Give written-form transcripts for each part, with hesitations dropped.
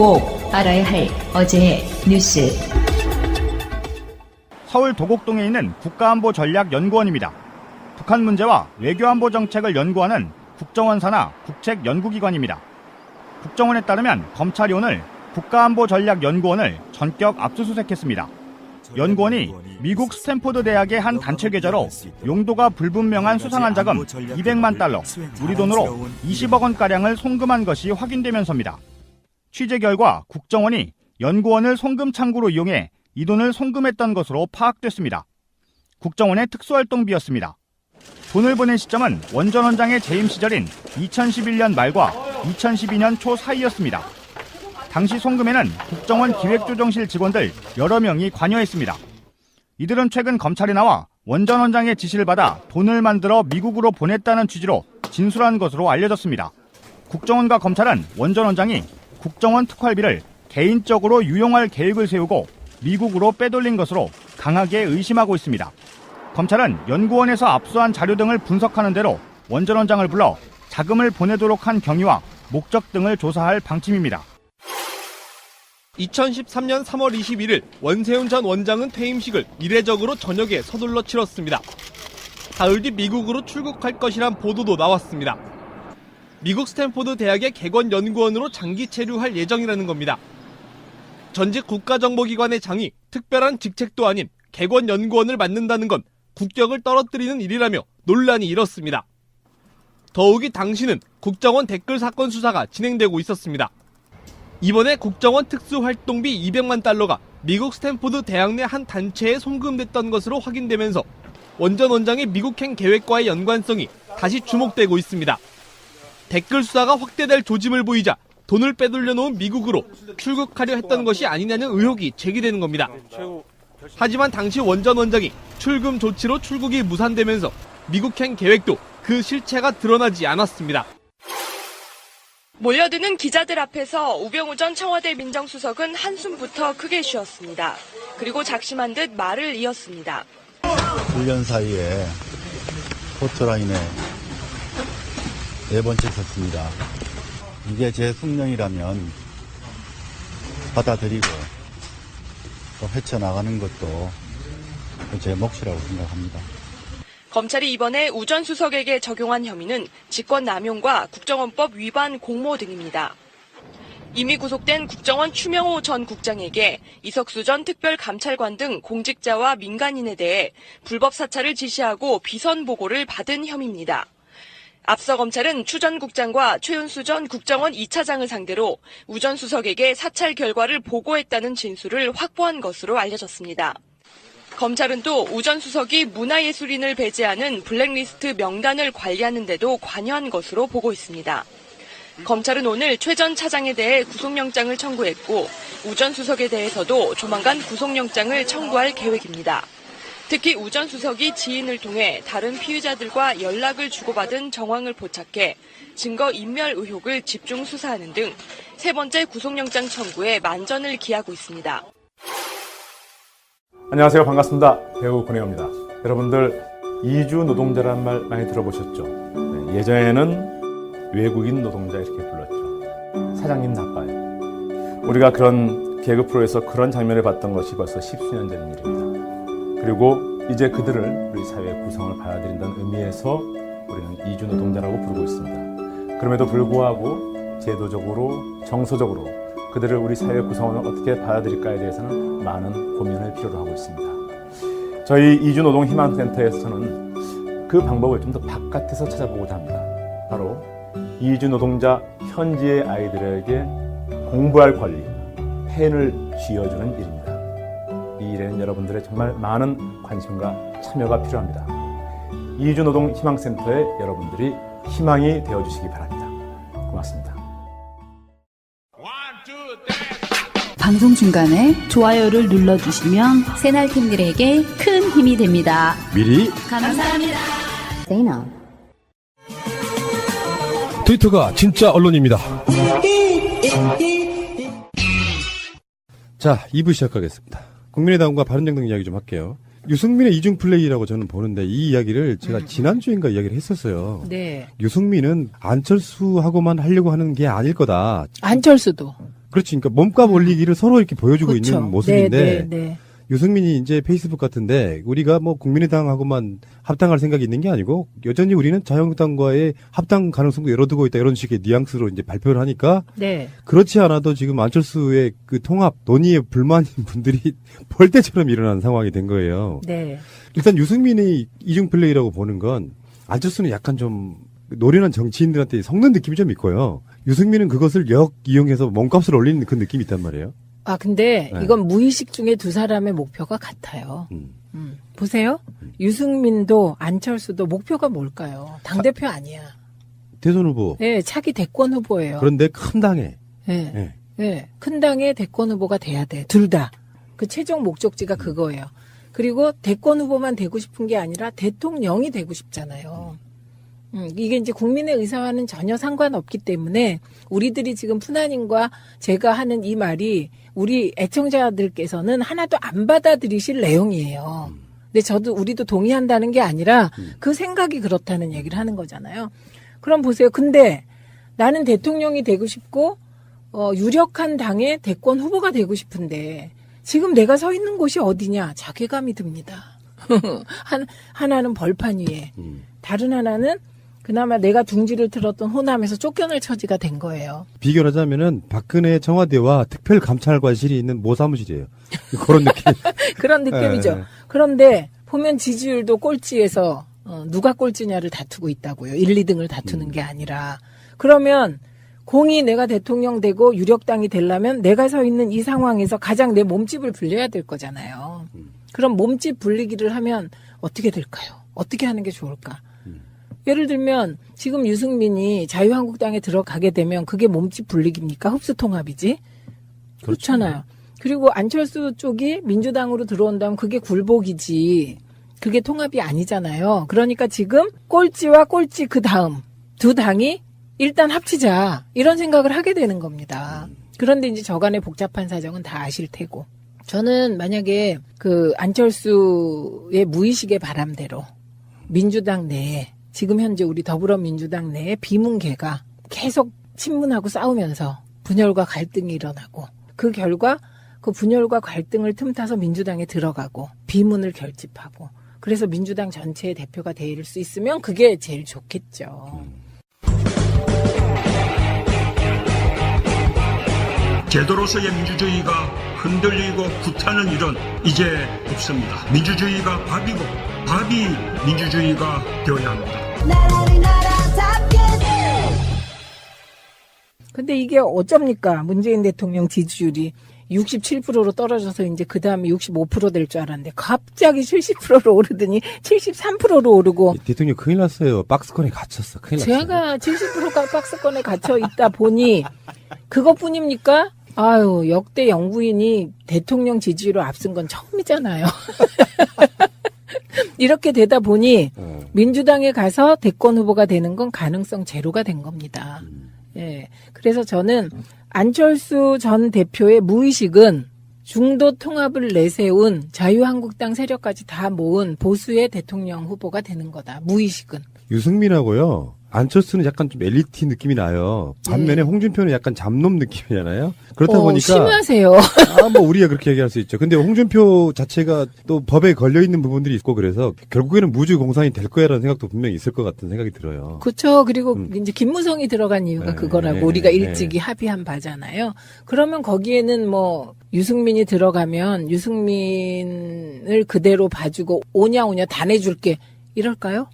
꼭 알아야 할 어제의 뉴스. 서울 도곡동에 있는 국가안보전략연구원입니다. 북한 문제와 외교안보 정책을 연구하는 국정원 산하 국책연구기관입니다. 국정원에 따르면 검찰이 오늘 국가안보전략연구원을 전격 압수수색했습니다. 연구원이 미국 스탠포드 대학의 한 단체 계좌로 용도가 불분명한 수상한 자금 200만 달러, 우리 돈으로 20억 원가량을 송금한 것이 확인되면서입니다. 취재 결과 국정원이 연구원을 송금 창구로 이용해 이 돈을 송금했던 것으로 파악됐습니다. 국정원의 특수활동비였습니다. 돈을 보낸 시점은 원 전 원장의 재임 시절인 2011년 말과 2012년 초 사이였습니다. 당시 송금에는 국정원 기획조정실 직원들 여러 명이 관여했습니다. 이들은 최근 검찰에 나와 원 전 원장의 지시를 받아 돈을 만들어 미국으로 보냈다는 취지로 진술한 것으로 알려졌습니다. 국정원과 검찰은 원 전 원장이 국정원 특활비를 개인적으로 유용할 계획을 세우고 미국으로 빼돌린 것으로 강하게 의심하고 있습니다. 검찰은 연구원에서 압수한 자료 등을 분석하는 대로 원 전 원장을 불러 자금을 보내도록 한 경위와 목적 등을 조사할 방침입니다. 2013년 3월 21일 원세훈 전 원장은 퇴임식을 이례적으로 저녁에 서둘러 치렀습니다. 사흘 뒤 미국으로 출국할 것이란 보도도 나왔습니다. 미국 스탠포드 대학의 객원연구원으로 장기 체류할 예정이라는 겁니다. 전직 국가정보기관의 장이 특별한 직책도 아닌 객원연구원을 맡는다는 건 국격을 떨어뜨리는 일이라며 논란이 일었습니다. 더욱이 당시는 국정원 댓글 사건 수사가 진행되고 있었습니다. 이번에 국정원 특수활동비 200만 달러가 미국 스탠포드 대학 내 한 단체에 송금됐던 것으로 확인되면서 원 전 원장의 미국행 계획과의 연관성이 다시 주목되고 있습니다. 댓글 수사가 확대될 조짐을 보이자 돈을 빼돌려 놓은 미국으로 출국하려 했던 것이 아니냐는 의혹이 제기되는 겁니다. 하지만 당시 원 전 원장이 출금 조치로 출국이 무산되면서 미국행 계획도 그 실체가 드러나지 않았습니다. 몰려드는 기자들 앞에서 우병우 전 청와대 민정수석은 한숨부터 크게 쉬었습니다. 그리고 작심한 듯 말을 이었습니다. 1년 사이에 포토라인에 4번째 섰습니다. 이게 제 숙명이라면 받아들이고 또 헤쳐나가는 것도 제 몫이라고 생각합니다. 검찰이 이번에 우 전 수석에게 적용한 혐의는 직권남용과 국정원법 위반 공모 등입니다. 이미 구속된 국정원 추명호 전 국장에게 이석수 전 특별감찰관 등 공직자와 민간인에 대해 불법 사찰을 지시하고 비선 보고를 받은 혐의입니다. 앞서 검찰은 추 전 국장과 최윤수 전 국정원 2차장을 상대로 우 전 수석에게 사찰 결과를 보고했다는 진술을 확보한 것으로 알려졌습니다. 검찰은 또 우 전 수석이 문화예술인을 배제하는 블랙리스트 명단을 관리하는 데도 관여한 것으로 보고 있습니다. 검찰은 오늘 최 전 차장에 대해 구속영장을 청구했고 우 전 수석에 대해서도 조만간 구속영장을 청구할 계획입니다. 특히 우 전 수석이 지인을 통해 다른 피의자들과 연락을 주고받은 정황을 포착해 증거 인멸 의혹을 집중 수사하는 등 세 번째 구속영장 청구에 만전을 기하고 있습니다. 안녕하세요. 반갑습니다. 배우 권혜호입니다. 여러분들 이주 노동자라는 말 많이 들어보셨죠? 네, 예전에는 외국인 노동자 이렇게 불렀죠. 사장님 나빠요. 우리가 그런 개그 프로에서 그런 장면을 봤던 것이 벌써 십수년 전 일입니다. 그리고 이제 그들을 우리 사회의 구성을 받아들인다는 의미에서 우리는 이주 노동자라고 부르고 있습니다. 그럼에도 불구하고 제도적으로 정서적으로 그들을 우리 사회 구성원을 어떻게 받아들일까에 대해서는 많은 고민을 필요로 하고 있습니다. 저희 이주노동희망센터에서는 그 방법을 좀 더 바깥에서 찾아보고자 합니다. 바로 이주노동자 현지의 아이들에게 공부할 권리, 펜을 쥐어주는 일입니다. 이 일에는 여러분들의 정말 많은 관심과 참여가 필요합니다. 이주노동희망센터에 여러분들이 희망이 되어주시기 바랍니다. 고맙습니다. 방송 중간에 좋아요를 눌러주시면 새날팀들에게 큰 힘이 됩니다. 미리 감사합니다. 세이나. 트위터가 진짜 언론입니다. 자, 2부 시작하겠습니다. 국민의당과 바른정당 이야기 좀 할게요. 유승민의 이중 플레이라고 저는 보는데 이 이야기를 제가 지난주인가 이야기를 했었어요. 네. 유승민은 안철수하고만 하려고 하는 게 아닐 거다. 안철수도. 그렇지. 그러니까 몸값 올리기를 서로 이렇게 보여주고 그렇죠. 있는 모습인데 네. 유승민이 이제 페이스북 같은데 우리가 뭐 국민의당하고만 합당할 생각이 있는 게 아니고 여전히 우리는 자유한국당과의 합당 가능성도 열어두고 있다 이런 식의 뉘앙스로 이제 발표를 하니까 네. 그렇지 않아도 지금 안철수의 그 통합 논의에 불만인 분들이 벌떼처럼 일어난 상황이 된 거예요. 네. 일단 유승민의 이중 플레이라고 보는 건 안철수는 약간 좀 노련한 정치인들한테 섞는 느낌이 좀 있고요. 유승민은 그것을 이용해서 몸값을 올리는 그 느낌이 있단 말이에요. 아, 근데 네. 이건 무의식 중에 두 사람의 목표가 같아요. 보세요. 유승민도 안철수도 목표가 뭘까요? 당대표 아니야. 대선 후보. 네, 차기 대권 후보예요. 그런데 큰 당에. 네. 네. 네. 큰 당의 대권 후보가 돼야 돼. 둘 다. 그 최종 목적지가 그거예요. 그리고 대권 후보만 되고 싶은 게 아니라 대통령이 되고 싶잖아요. 이게 이제 국민의 의사와는 전혀 상관없기 때문에 우리들이 지금 푸나님과 제가 하는 이 말이 우리 애청자들께서는 하나도 안 받아들이실 내용이에요. 근데 우리도 동의한다는 게 아니라 그 생각이 그렇다는 얘기를 하는 거잖아요. 그럼 보세요. 근데 나는 대통령이 되고 싶고 유력한 당의 대권 후보가 되고 싶은데 지금 내가 서 있는 곳이 어디냐? 자괴감이 듭니다. 하나는 벌판 위에, 다른 하나는 그나마 내가 둥지를 틀었던 호남에서 쫓겨날 처지가 된 거예요. 비교를 하자면은 박근혜 청와대와 특별감찰관실이 있는 모 사무실이에요. 그런 느낌. 그런 느낌이죠. 네. 그런데 보면 지지율도 꼴찌에서 누가 꼴찌냐를 다투고 있다고요. 1, 2등을 다투는 게 아니라. 그러면 공이 내가 대통령 되고 유력당이 되려면 내가 서 있는 이 상황에서 가장 내 몸집을 불려야 될 거잖아요. 그럼 몸집 불리기를 하면 어떻게 될까요? 어떻게 하는 게 좋을까? 예를 들면 지금 유승민이 자유한국당에 들어가게 되면 그게 몸집 불리기입니까? 흡수통합이지? 그렇잖아요. 그리고 안철수 쪽이 민주당으로 들어온다면 그게 굴복이지. 그게 통합이 아니잖아요. 그러니까 지금 꼴찌와 꼴찌 그 다음 두 당이 일단 합치자 이런 생각을 하게 되는 겁니다. 그런데 이제 저간의 복잡한 사정은 다 아실 테고 저는 만약에 그 안철수의 무의식의 바람대로 민주당 내에 지금 현재 우리 더불어민주당 내에 비문계가 계속 친문하고 싸우면서 분열과 갈등이 일어나고 그 결과 그 분열과 갈등을 틈타서 민주당에 들어가고 비문을 결집하고 그래서 민주당 전체의 대표가 될 수 있으면 그게 제일 좋겠죠. 제도로서의 민주주의가 흔들리고 구타는 일은 이제 없습니다. 민주주의가 밥이고 밥이 민주주의가 되어야 합니다. 근데 이게 어쩝니까? 문재인 대통령 지지율이 67%로 떨어져서 이제 그 다음에 65% 될 줄 알았는데 갑자기 70%로 오르더니 73%로 오르고 대통령 큰일 났어요. 박스권에 갇혔어. 큰일 났어요. 제가 70%가 박스권에 갇혀 있다 보니 그것뿐입니까? 아유, 역대 영부인이 대통령 지지율을 앞선 건 처음이잖아요. 이렇게 되다 보니 민주당에 가서 대권 후보가 되는 건 가능성 제로가 된 겁니다. 예. 그래서 저는 안철수 전 대표의 무의식은 중도 통합을 내세운 자유한국당 세력까지 다 모은 보수의 대통령 후보가 되는 거다. 무의식은. 유승민하고요. 안철수는 약간 좀 엘리트 느낌이 나요. 반면에 홍준표는 약간 잡놈 느낌이잖아요. 그렇다 보니까 심하세요. 뭐 우리가 그렇게 얘기할 수 있죠. 근데 홍준표 자체가 또 법에 걸려 있는 부분들이 있고 그래서 결국에는 무주공산이 될 거야라는 생각도 분명히 있을 것 같은 생각이 들어요. 그렇죠. 그리고 이제 김무성이 들어간 이유가 네, 그거라고 네, 우리가 네. 일찍이 합의한 바잖아요. 그러면 거기에는 뭐 유승민이 들어가면 유승민을 그대로 봐주고 오냐 다 내줄게 이럴까요?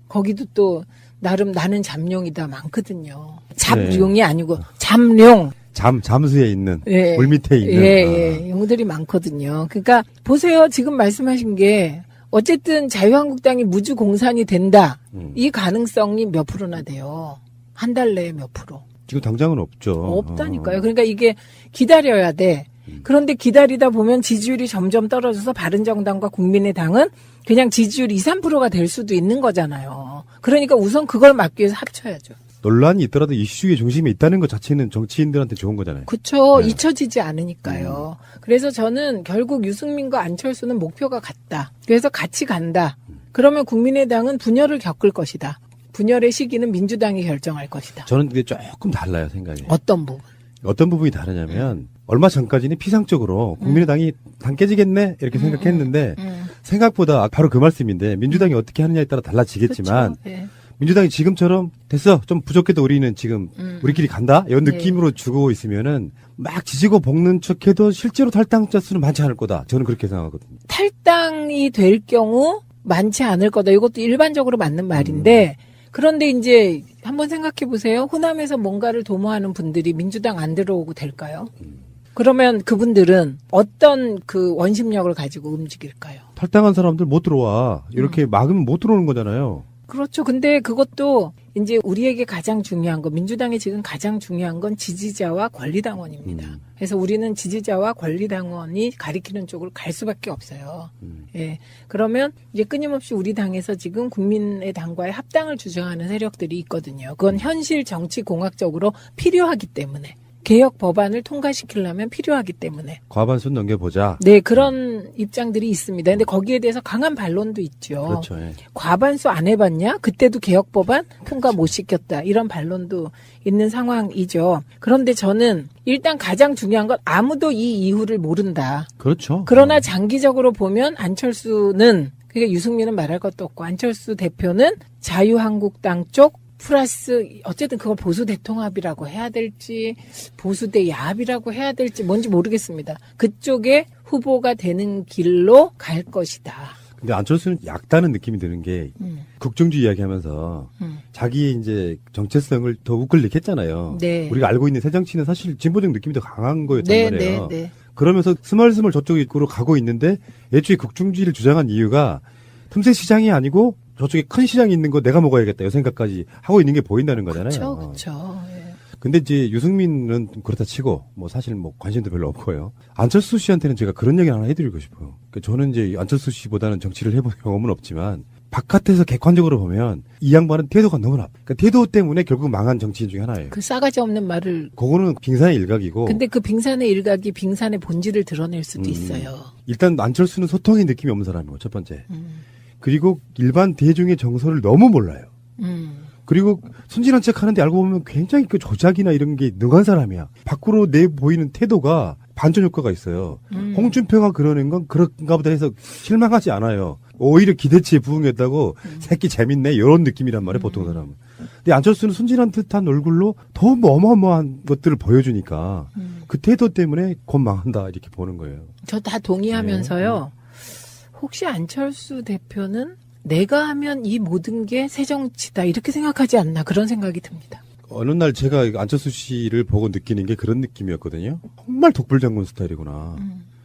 거기도 또 나름 나는 잠룡이다 많거든요. 잡룡이 아니고 잠룡. 잠수에 있는 예. 물 밑에 있는 예. 용들이 많거든요. 그러니까 보세요. 지금 말씀하신 게 어쨌든 자유한국당이 무주공산이 된다. 이 가능성이 몇 프로나 돼요. 한 달 내에 몇 프로. 지금 당장은 없죠. 없다니까요. 그러니까 이게 기다려야 돼. 그런데 기다리다 보면 지지율이 점점 떨어져서 바른정당과 국민의당은 그냥 지지율 2, 3%가 될 수도 있는 거잖아요. 그러니까 우선 그걸 막기 위해서 합쳐야죠. 논란이 있더라도 이슈의 중심에 있다는 것 자체는 정치인들한테 좋은 거잖아요. 그렇죠. 네. 잊혀지지 않으니까요. 그래서 저는 결국 유승민과 안철수는 목표가 같다. 그래서 같이 간다. 그러면 국민의당은 분열을 겪을 것이다. 분열의 시기는 민주당이 결정할 것이다. 저는 그게 조금 달라요, 생각이. 어떤 부분? 어떤 부분이 다르냐면 얼마 전까지는 피상적으로 국민의당이 당 깨지겠네 이렇게 생각했는데 생각보다 바로 그 말씀인데 민주당이 어떻게 하느냐에 따라 달라지겠지만 그렇죠. 네. 민주당이 지금처럼 됐어 좀 부족해도 우리는 지금 우리끼리 간다 이런 느낌으로 주고 있으면은 막 지지고 볶는 척해도 실제로 탈당자 수는 많지 않을 거다. 저는 그렇게 생각하거든요. 탈당이 될 경우 많지 않을 거다. 이것도 일반적으로 맞는 말인데 그런데 이제 한번 생각해 보세요. 호남에서 뭔가를 도모하는 분들이 민주당 안 들어오고 될까요? 그러면 그분들은 어떤 그 원심력을 가지고 움직일까요? 탈당한 사람들 못 들어와. 이렇게 막으면 못 들어오는 거잖아요. 그렇죠. 근데 그것도 이제 우리에게 가장 중요한 거, 민주당이 지금 가장 중요한 건 지지자와 권리당원입니다. 그래서 우리는 지지자와 권리당원이 가리키는 쪽으로 갈 수밖에 없어요. 예. 그러면 이제 끊임없이 우리 당에서 지금 국민의 당과의 합당을 주장하는 세력들이 있거든요. 그건 현실 정치 공학적으로 필요하기 때문에. 개혁 법안을 통과시키려면 필요하기 때문에. 과반수 넘겨보자. 네, 그런 입장들이 있습니다. 근데 거기에 대해서 강한 반론도 있죠. 그렇죠. 예. 과반수 안 해봤냐? 그때도 개혁 법안 통과 못 시켰다. 이런 반론도 있는 상황이죠. 그런데 저는 일단 가장 중요한 건 아무도 이 이유를 모른다. 그렇죠. 그러나 장기적으로 보면 안철수는, 그러니까 유승민은 말할 것도 없고 안철수 대표는 자유한국당 쪽 플러스 어쨌든 그걸 보수 대통합이라고 해야 될지 보수 대 야합이라고 해야 될지 뭔지 모르겠습니다. 그쪽에 후보가 되는 길로 갈 것이다. 근데 안철수는 약다는 느낌이 드는 게 국정주의 이야기하면서 자기의 이제 정체성을 더 우클릭했잖아요. 네. 우리가 알고 있는 새정치는 사실 진보적 느낌이 더 강한 거였단 말이에요. 네. 그러면서 스멀스멀 저쪽으로 가고 있는데 애초에 국정주의를 주장한 이유가 틈새 시장이 아니고 저쪽에 큰 시장이 있는 거 내가 먹어야겠다 이 생각까지 하고 있는 게 보인다는 거잖아요. 그렇죠. 예. 근데 이제 유승민은 그렇다 치고 뭐 사실 뭐 관심도 별로 없고요. 안철수 씨한테는 제가 그런 얘기 하나 해드리고 싶어요. 그러니까 저는 이제 안철수 씨보다는 정치를 해본 경험은 없지만 바깥에서 객관적으로 보면 이 양반은 태도가 너무 나빠. 그러니까 태도 때문에 결국 망한 정치인 중에 하나예요. 그 싸가지 없는 말을. 그거는 빙산의 일각이고. 근데 그 빙산의 일각이 빙산의 본질을 드러낼 수도 있어요. 일단 안철수는 소통의 느낌이 없는 사람이고 첫 번째. 그리고 일반 대중의 정서를 너무 몰라요. 그리고 순진한 척 하는데 알고 보면 굉장히 그 조작이나 이런 게 능한 사람이야. 밖으로 내 보이는 태도가 반전 효과가 있어요. 홍준표가 그러는 건 그런가 보다 해서 실망하지 않아요. 오히려 기대치에 부응했다고 새끼 재밌네 이런 느낌이란 말이에요. 보통 사람은. 근데 안철수는 순진한 듯한 얼굴로 더 어마어마한 것들을 보여주니까 그 태도 때문에 곧 망한다 이렇게 보는 거예요. 저 다 동의하면서요. 혹시 안철수 대표는 내가 하면 이 모든 게 새정치다 이렇게 생각하지 않나 그런 생각이 듭니다. 어느 날 제가 안철수 씨를 보고 느끼는 게 그런 느낌이었거든요. 정말 독불장군 스타일이구나.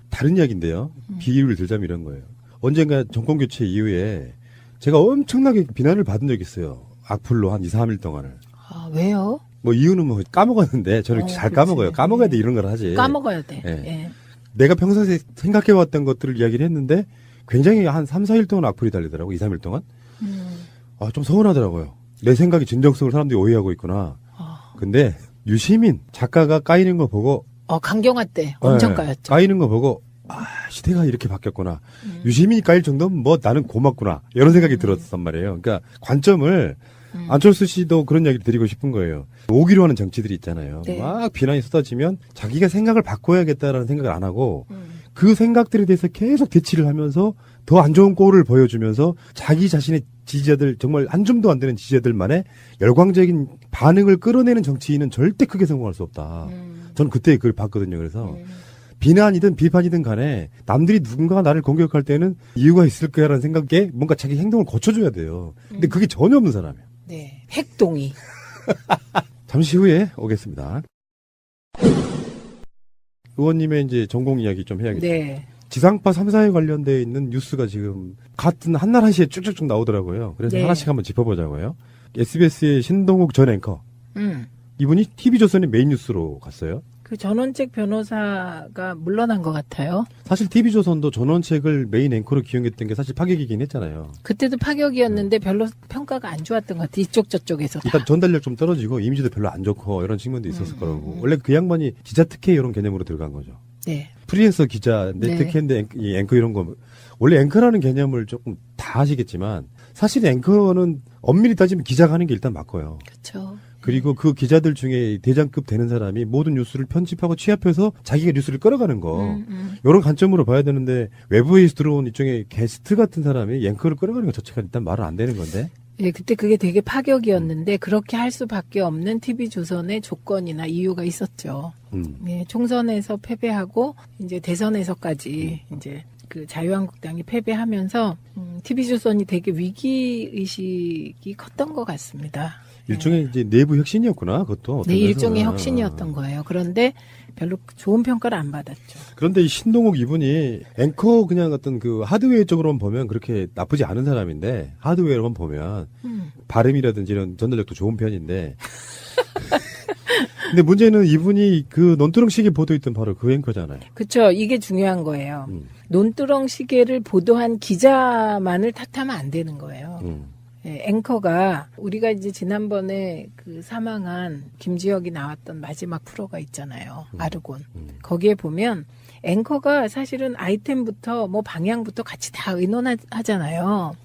다른 이야기인데요. 비유를 들자면 이런 거예요. 언젠가 정권교체 이후에 제가 엄청나게 비난을 받은 적이 있어요. 악플로 한 2, 3일 동안을. 아, 왜요? 뭐 이유는 뭐 까먹었는데 저는 잘 그렇지. 까먹어요. 까먹어야 돼 이런 걸 하지. 까먹어야 돼. 예. 예. 내가 평소에 생각해왔던 것들을 이야기를 했는데 굉장히 한 3, 4일 동안 악플이 달리더라고. 2, 3일 동안. 좀 서운하더라고요. 내 생각이 진정성을 사람들이 오해하고 있구나. 근데 유시민 작가가 까이는 거 보고 강경화 때 엄청 까였죠. 까이는 거 보고 시대가 이렇게 바뀌었구나. 유시민이 까일 정도면 뭐 나는 고맙구나. 이런 생각이 들었단 말이에요. 그러니까 관점을 안철수 씨도 그런 이야기를 드리고 싶은 거예요. 오기로 하는 정치들이 있잖아요. 네. 막 비난이 쏟아지면 자기가 생각을 바꿔야겠다라는 생각을 안 하고 그 생각들에 대해서 계속 대치를 하면서 더 안 좋은 꼴을 보여주면서 자기 자신의 지지자들 정말 한 줌도 안 되는 지지자들만의 열광적인 반응을 끌어내는 정치인은 절대 크게 성공할 수 없다. 저는 그때 그걸 봤거든요. 그래서 비난이든 비판이든 간에 남들이 누군가가 나를 공격할 때는 이유가 있을 거야라는 생각에 뭔가 자기 행동을 고쳐줘야 돼요. 근데 그게 전혀 없는 사람이에요. 네. 핵동의. 잠시 후에 오겠습니다. 의원님의 이제 전공 이야기 좀 해야겠죠. 네. 지상파 3사에 관련되어 있는 뉴스가 지금 같은 한날 한시에 쭉쭉쭉 나오더라고요. 그래서 네. 하나씩 한번 짚어보자고요. SBS의 신동욱 전 앵커. 이분이 TV조선의 메인 뉴스로 갔어요. 그 전원책 변호사가 물러난 것 같아요. 사실 TV조선도 전원책을 메인 앵커로 기용했던 게 사실 파격이긴 했잖아요. 그때도 파격이었는데 별로 평가가 안 좋았던 것 같아요. 이쪽 저쪽에서 다. 일단 전달력 좀 떨어지고 이미지도 별로 안 좋고 이런 측면도 있었을 거라고. 원래 그 양반이 기자 특혜 이런 개념으로 들어간 거죠. 네. 프리랜서 기자인데 네. 특혜인데 이 앵커 이런 거 원래 앵커라는 개념을 조금 다 아시겠지만 사실 앵커는 엄밀히 따지면 기자가 하는 게 일단 맞고요. 그렇죠. 그리고 그 기자들 중에 대장급 되는 사람이 모든 뉴스를 편집하고 취합해서 자기가 뉴스를 끌어가는 거. 이런 관점으로 봐야 되는데 외부에서 들어온 일종의 게스트 같은 사람이 앵커를 끌어가는 것 자체가 일단 말은 안 되는 건데. 예, 그때 그게 되게 파격이었는데 그렇게 할 수밖에 없는 TV조선의 조건이나 이유가 있었죠. 예, 총선에서 패배하고 이제 대선에서까지 이제 그 자유한국당이 패배하면서 TV조선이 되게 위기의식이 컸던 것 같습니다. 일종의 이제 내부 혁신이었구나, 그것도. 네, 일종의 혁신이었던 거예요. 그런데 별로 좋은 평가를 안 받았죠. 그런데 이 신동욱 이분이 앵커 그냥 어떤 그 하드웨어 쪽으로만 보면 그렇게 나쁘지 않은 사람인데, 하드웨어로만 보면 발음이라든지 이런 전달력도 좋은 편인데. 근데 문제는 이분이 그 논두렁시계 보도했던 바로 그 앵커잖아요. 그렇죠. 이게 중요한 거예요. 논두렁시계를 보도한 기자만을 탓하면 안 되는 거예요. 예, 앵커가 우리가 이제 지난번에 그 사망한 김지혁이 나왔던 마지막 프로가 있잖아요. 아르곤. 거기에 보면 앵커가 사실은 아이템부터 뭐 방향부터 같이 다 의논하잖아요.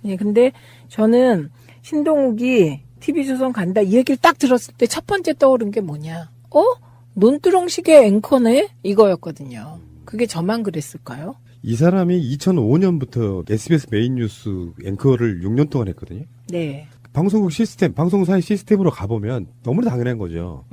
예, 근데 저는 신동욱이 TV조선 간다 이 얘기를 딱 들었을 때 첫 번째 떠오른 게 뭐냐? 논두렁시계 앵커네? 이거였거든요. 그게 저만 그랬을까요? 이 사람이 2005년부터 SBS 메인 뉴스 앵커를 6년 동안 했거든요. 네. 방송국 시스템, 방송사의 시스템으로 가보면 너무나 당연한 거죠.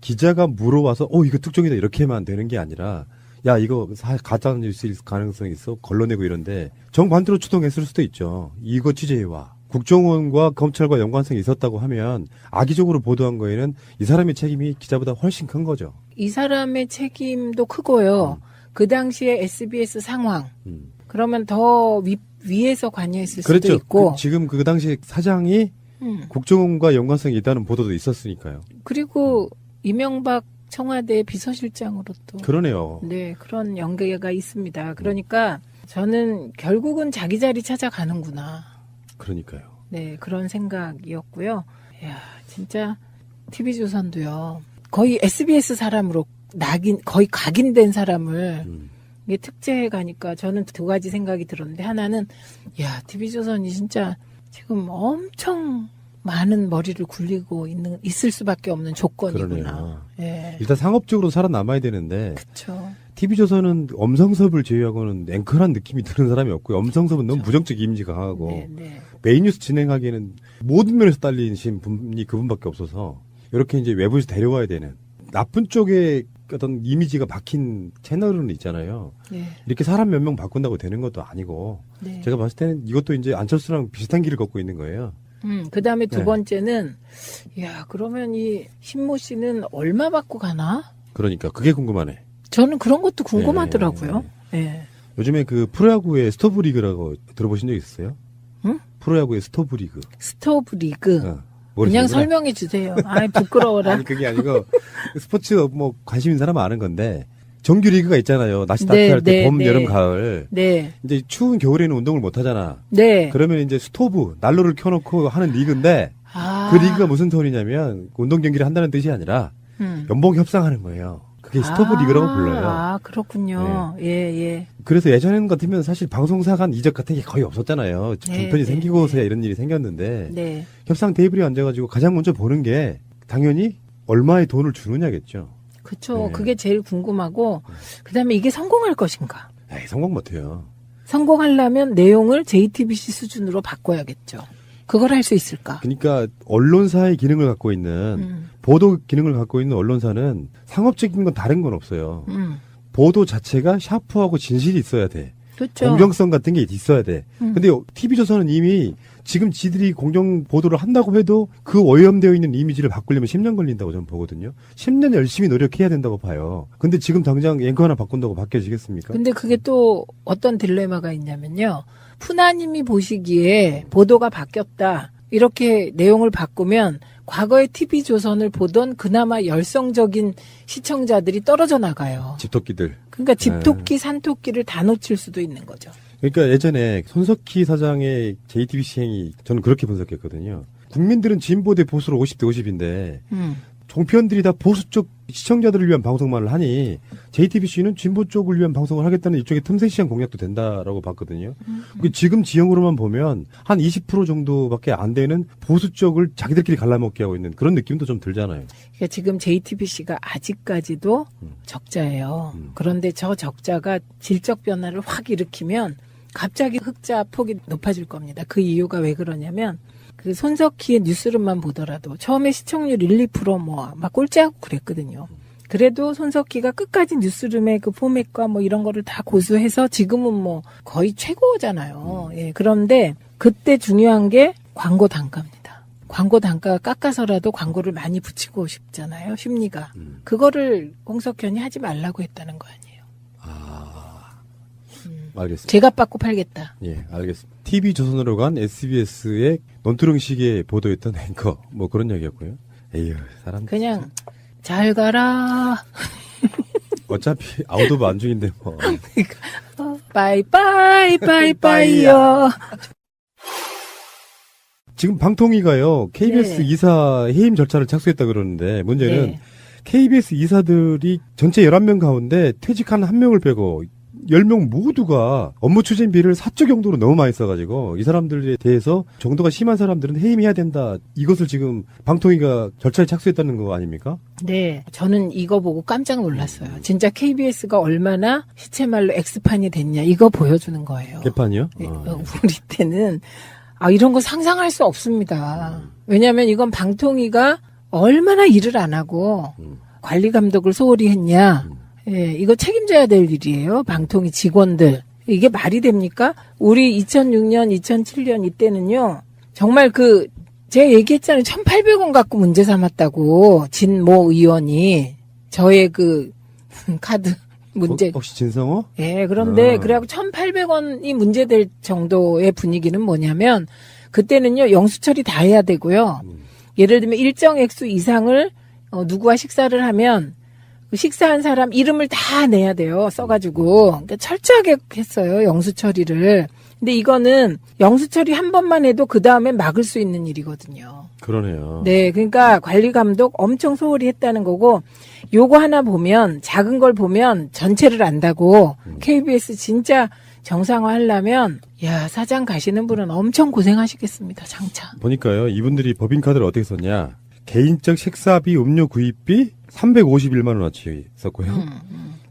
기자가 물어와서, 이거 특종이다 이렇게 하면 되는 게 아니라, 야, 이거 가짜뉴스일 가능성이 있어. 걸러내고 이런데, 정반대로 추동했을 수도 있죠. 이거 취재해와. 국정원과 검찰과 연관성이 있었다고 하면 악의적으로 보도한 거에는 이 사람의 책임이 기자보다 훨씬 큰 거죠. 이 사람의 책임도 크고요. 그 당시에 SBS 상황. 그러면 더 위에서 관여했을 그렇죠. 수도 있고. 지금 그 당시 사장이 국정원과 연관성이 있다는 보도도 있었으니까요. 그리고 이명박 청와대 비서실장으로 또. 그러네요. 네, 그런 연계가 있습니다. 그러니까 저는 결국은 자기 자리 찾아가는구나. 그러니까요. 네, 그런 생각이었고요. 이야, 진짜 TV조선도요. 거의 SBS 사람으로 거의 각인된 사람을 이게 특제해 가니까 저는 두 가지 생각이 들었는데 하나는 야, TV조선이 진짜 지금 엄청 많은 머리를 굴리고 있을 수밖에 없는 조건이구나. 예. 일단 상업적으로 살아남아야 되는데. 그렇죠. TV조선은 엄성섭을 제외하고는 앵커란 느낌이 드는 사람이 없고요. 엄성섭은 너무 부정적 이미지가 강하고 네. 메인 뉴스 진행하기에는 모든 면에서 딸리신 분이 그분밖에 없어서 이렇게 이제 외부에서 데려와야 되는 나쁜 쪽에 어떤 이미지가 박힌 채널은 있잖아요. 네. 이렇게 사람 몇 명 바꾼다고 되는 것도 아니고 네. 제가 봤을 때는 이것도 이제 안철수랑 비슷한 길을 걷고 있는 거예요. 그 다음에 두 네. 번째는 야, 그러면 이 신모 씨는 얼마 받고 가나? 그러니까 그게 궁금하네. 저는 그런 것도 궁금하더라고요. 예. 요즘에 그 프로야구의 스토브리그라고 들어보신 적 있으세요? 응? 프로야구의 스토브리그. 스토브리그. 그냥 모르시구나. 설명해 주세요. 아이, 부끄러워라. 아니, 그게 아니고, 스포츠 뭐 관심 있는 사람은 아는 건데, 정규 리그가 있잖아요. 낮이 네, 따뜻할 때 네, 봄, 네. 여름, 가을. 네. 이제 추운 겨울에는 운동을 못 하잖아. 네. 그러면 이제 스토브, 난로를 켜놓고 하는 리그인데, 아. 그 리그가 무슨 소리냐면, 운동 경기를 한다는 뜻이 아니라, 연봉 협상하는 거예요. 그게 스토브 리그라고 불러요. 아, 그렇군요. 예, 예. 그래서 예전에는 같으면 사실 방송사 간 이적 같은 게 거의 없었잖아요. 네, 종편이 네, 생기고서야 네. 이런 일이 생겼는데, 네. 협상 테이블에 앉아가지고 가장 먼저 보는 게, 당연히 얼마의 돈을 주느냐겠죠. 그쵸. 네. 그게 제일 궁금하고, 그 다음에 이게 성공할 것인가? 에이, 성공 못해요. 성공하려면 내용을 JTBC 수준으로 바꿔야겠죠. 그걸 할 수 있을까? 그러니까 언론사의 기능을 갖고 있는 보도 기능을 갖고 있는 언론사는 상업적인 건 다른 건 없어요. 보도 자체가 샤프하고 진실이 있어야 돼. 그렇죠. 공정성 같은 게 있어야 돼. 근데 TV조선은 이미 지금 지들이 공정 보도를 한다고 해도 그 오염되어 있는 이미지를 바꾸려면 10년 걸린다고 저는 보거든요. 10년 열심히 노력해야 된다고 봐요. 근데 지금 당장 앵커 하나 바꾼다고 바뀌어지겠습니까? 근데 그게 또 어떤 딜레마가 있냐면요. 푸나님이 보시기에 보도가 바뀌었다. 이렇게 내용을 바꾸면 과거의 TV조선을 보던 그나마 열성적인 시청자들이 떨어져 나가요. 집토끼들. 그러니까 집토끼, 산토끼를 다 놓칠 수도 있는 거죠. 그러니까 예전에 손석희 사장의 JTBC 행위 저는 그렇게 분석했거든요. 국민들은 진보 대 보수로 50대 50인데 종편들이 다 보수 쪽 시청자들을 위한 방송만을 하니 JTBC는 진보 쪽을 위한 방송을 하겠다는 일종의 틈새 시장 공략도 된다라고 봤거든요. 지금 지형으로만 보면 한 20% 정도밖에 안 되는 보수 쪽을 자기들끼리 갈라먹게 하고 있는 그런 느낌도 좀 들잖아요. 그러니까 지금 JTBC가 아직까지도 적자예요. 그런데 저 적자가 질적 변화를 확 일으키면 갑자기 흑자 폭이 높아질 겁니다. 그 이유가 왜 그러냐면 그 손석희의 뉴스룸만 보더라도 처음에 시청률 1, 2% 뭐 막 꼴찌하고 그랬거든요. 그래도 손석희가 끝까지 뉴스룸의 그 포맷과 뭐 이런 거를 다 고수해서 지금은 뭐 거의 최고잖아요. 예. 그런데 그때 중요한 게 광고 단가입니다. 광고 단가가 깎아서라도 광고를 많이 붙이고 싶잖아요. 심리가. 그거를 홍석현이 하지 말라고 했다는 거 아니에요. 알겠습니다. 제값 받고 팔겠다. 예, 알겠습니다. TV조선으로 간 SBS의 논두렁식의 보도했던 앵커 뭐 그런 얘기였고요. 에휴, 사람 그냥 잘 가라. 어차피 아웃오브 안중인데 뭐. 빠이빠이 빠이빠이요. 지금 방통위가요. KBS 네. 이사 해임 절차를 착수했다 그러는데 문제는 네. KBS 이사들이 전체 11명 가운데 퇴직한 1명을 빼고 10명 모두가 업무 추진비를 사적 용도로 너무 많이 써가지고 이 사람들에 대해서 정도가 심한 사람들은 해임해야 된다. 이것을 지금 방통위가 절차에 착수했다는 거 아닙니까? 네, 저는 이거 보고 깜짝 놀랐어요. 진짜 KBS가 얼마나 시체말로 X판이 됐냐 이거 보여주는 거예요. 개판이요? 네, 우리 때는 이런 거 상상할 수 없습니다. 왜냐하면 이건 방통위가 얼마나 일을 안 하고 관리 감독을 소홀히 했냐. 예, 이거 책임져야 될 일이에요. 방통위 직원들. 이게 말이 됩니까? 우리 2006년, 2007년 이때는요. 정말 제가 얘기했잖아요. 1,800원 갖고 문제 삼았다고. 진모 의원이. 저의 카드 문제. 혹시 진성호? 예, 그런데 그래갖고 1,800원이 문제될 정도의 분위기는 뭐냐면 그때는요. 영수처리 다 해야 되고요. 예를 들면 일정 액수 이상을 누구와 식사를 하면 식사한 사람 이름을 다 내야 돼요. 써가지고. 그러니까 철저하게 했어요. 영수 처리를. 근데 이거는 영수 처리 한 번만 해도 그 다음에 막을 수 있는 일이거든요. 그러네요. 네. 그러니까 관리 감독 엄청 소홀히 했다는 거고 요거 하나 보면 작은 걸 보면 전체를 안다고 KBS 진짜 정상화 하려면 사장 가시는 분은 엄청 고생하시겠습니다. 장차. 보니까요. 이분들이 법인카드를 어떻게 썼냐. 개인적 식사비, 음료 구입비 351만 원어치 썼고요.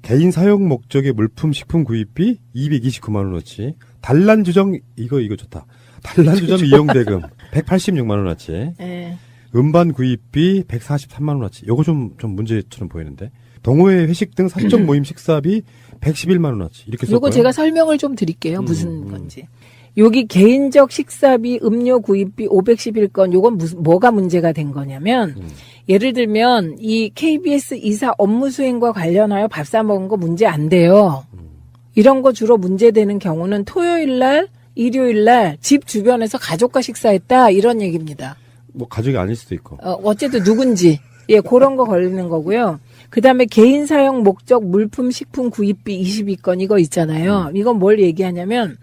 개인 사용 목적의 물품, 식품 구입비 229만 원어치. 단란 주점 이거 좋다. 단란 주점 이용 대금 186만 원어치. 네. 음반 구입비 143만 원어치. 요거 좀 문제처럼 보이는데. 동호회 회식 등 사적 모임 식사비 111만 원어치. 이렇게 썼고요. 요거 제가 설명을 좀 드릴게요. 무슨 건지. 여기 개인적 식사비, 음료 구입비 511건 요건 뭐가 문제가 된 거냐면 예를 들면 이 KBS 이사 업무 수행과 관련하여 밥 사 먹은 거 문제 안 돼요. 이런 거 주로 문제되는 경우는 토요일 날, 일요일 날 집 주변에서 가족과 식사했다 이런 얘기입니다. 뭐 가족이 아닐 수도 있고. 어쨌든 누군지 그런 거 걸리는 거고요. 그다음에 개인 사용 목적 물품 식품 구입비 22건 이거 있잖아요. 이건 뭘 얘기하냐면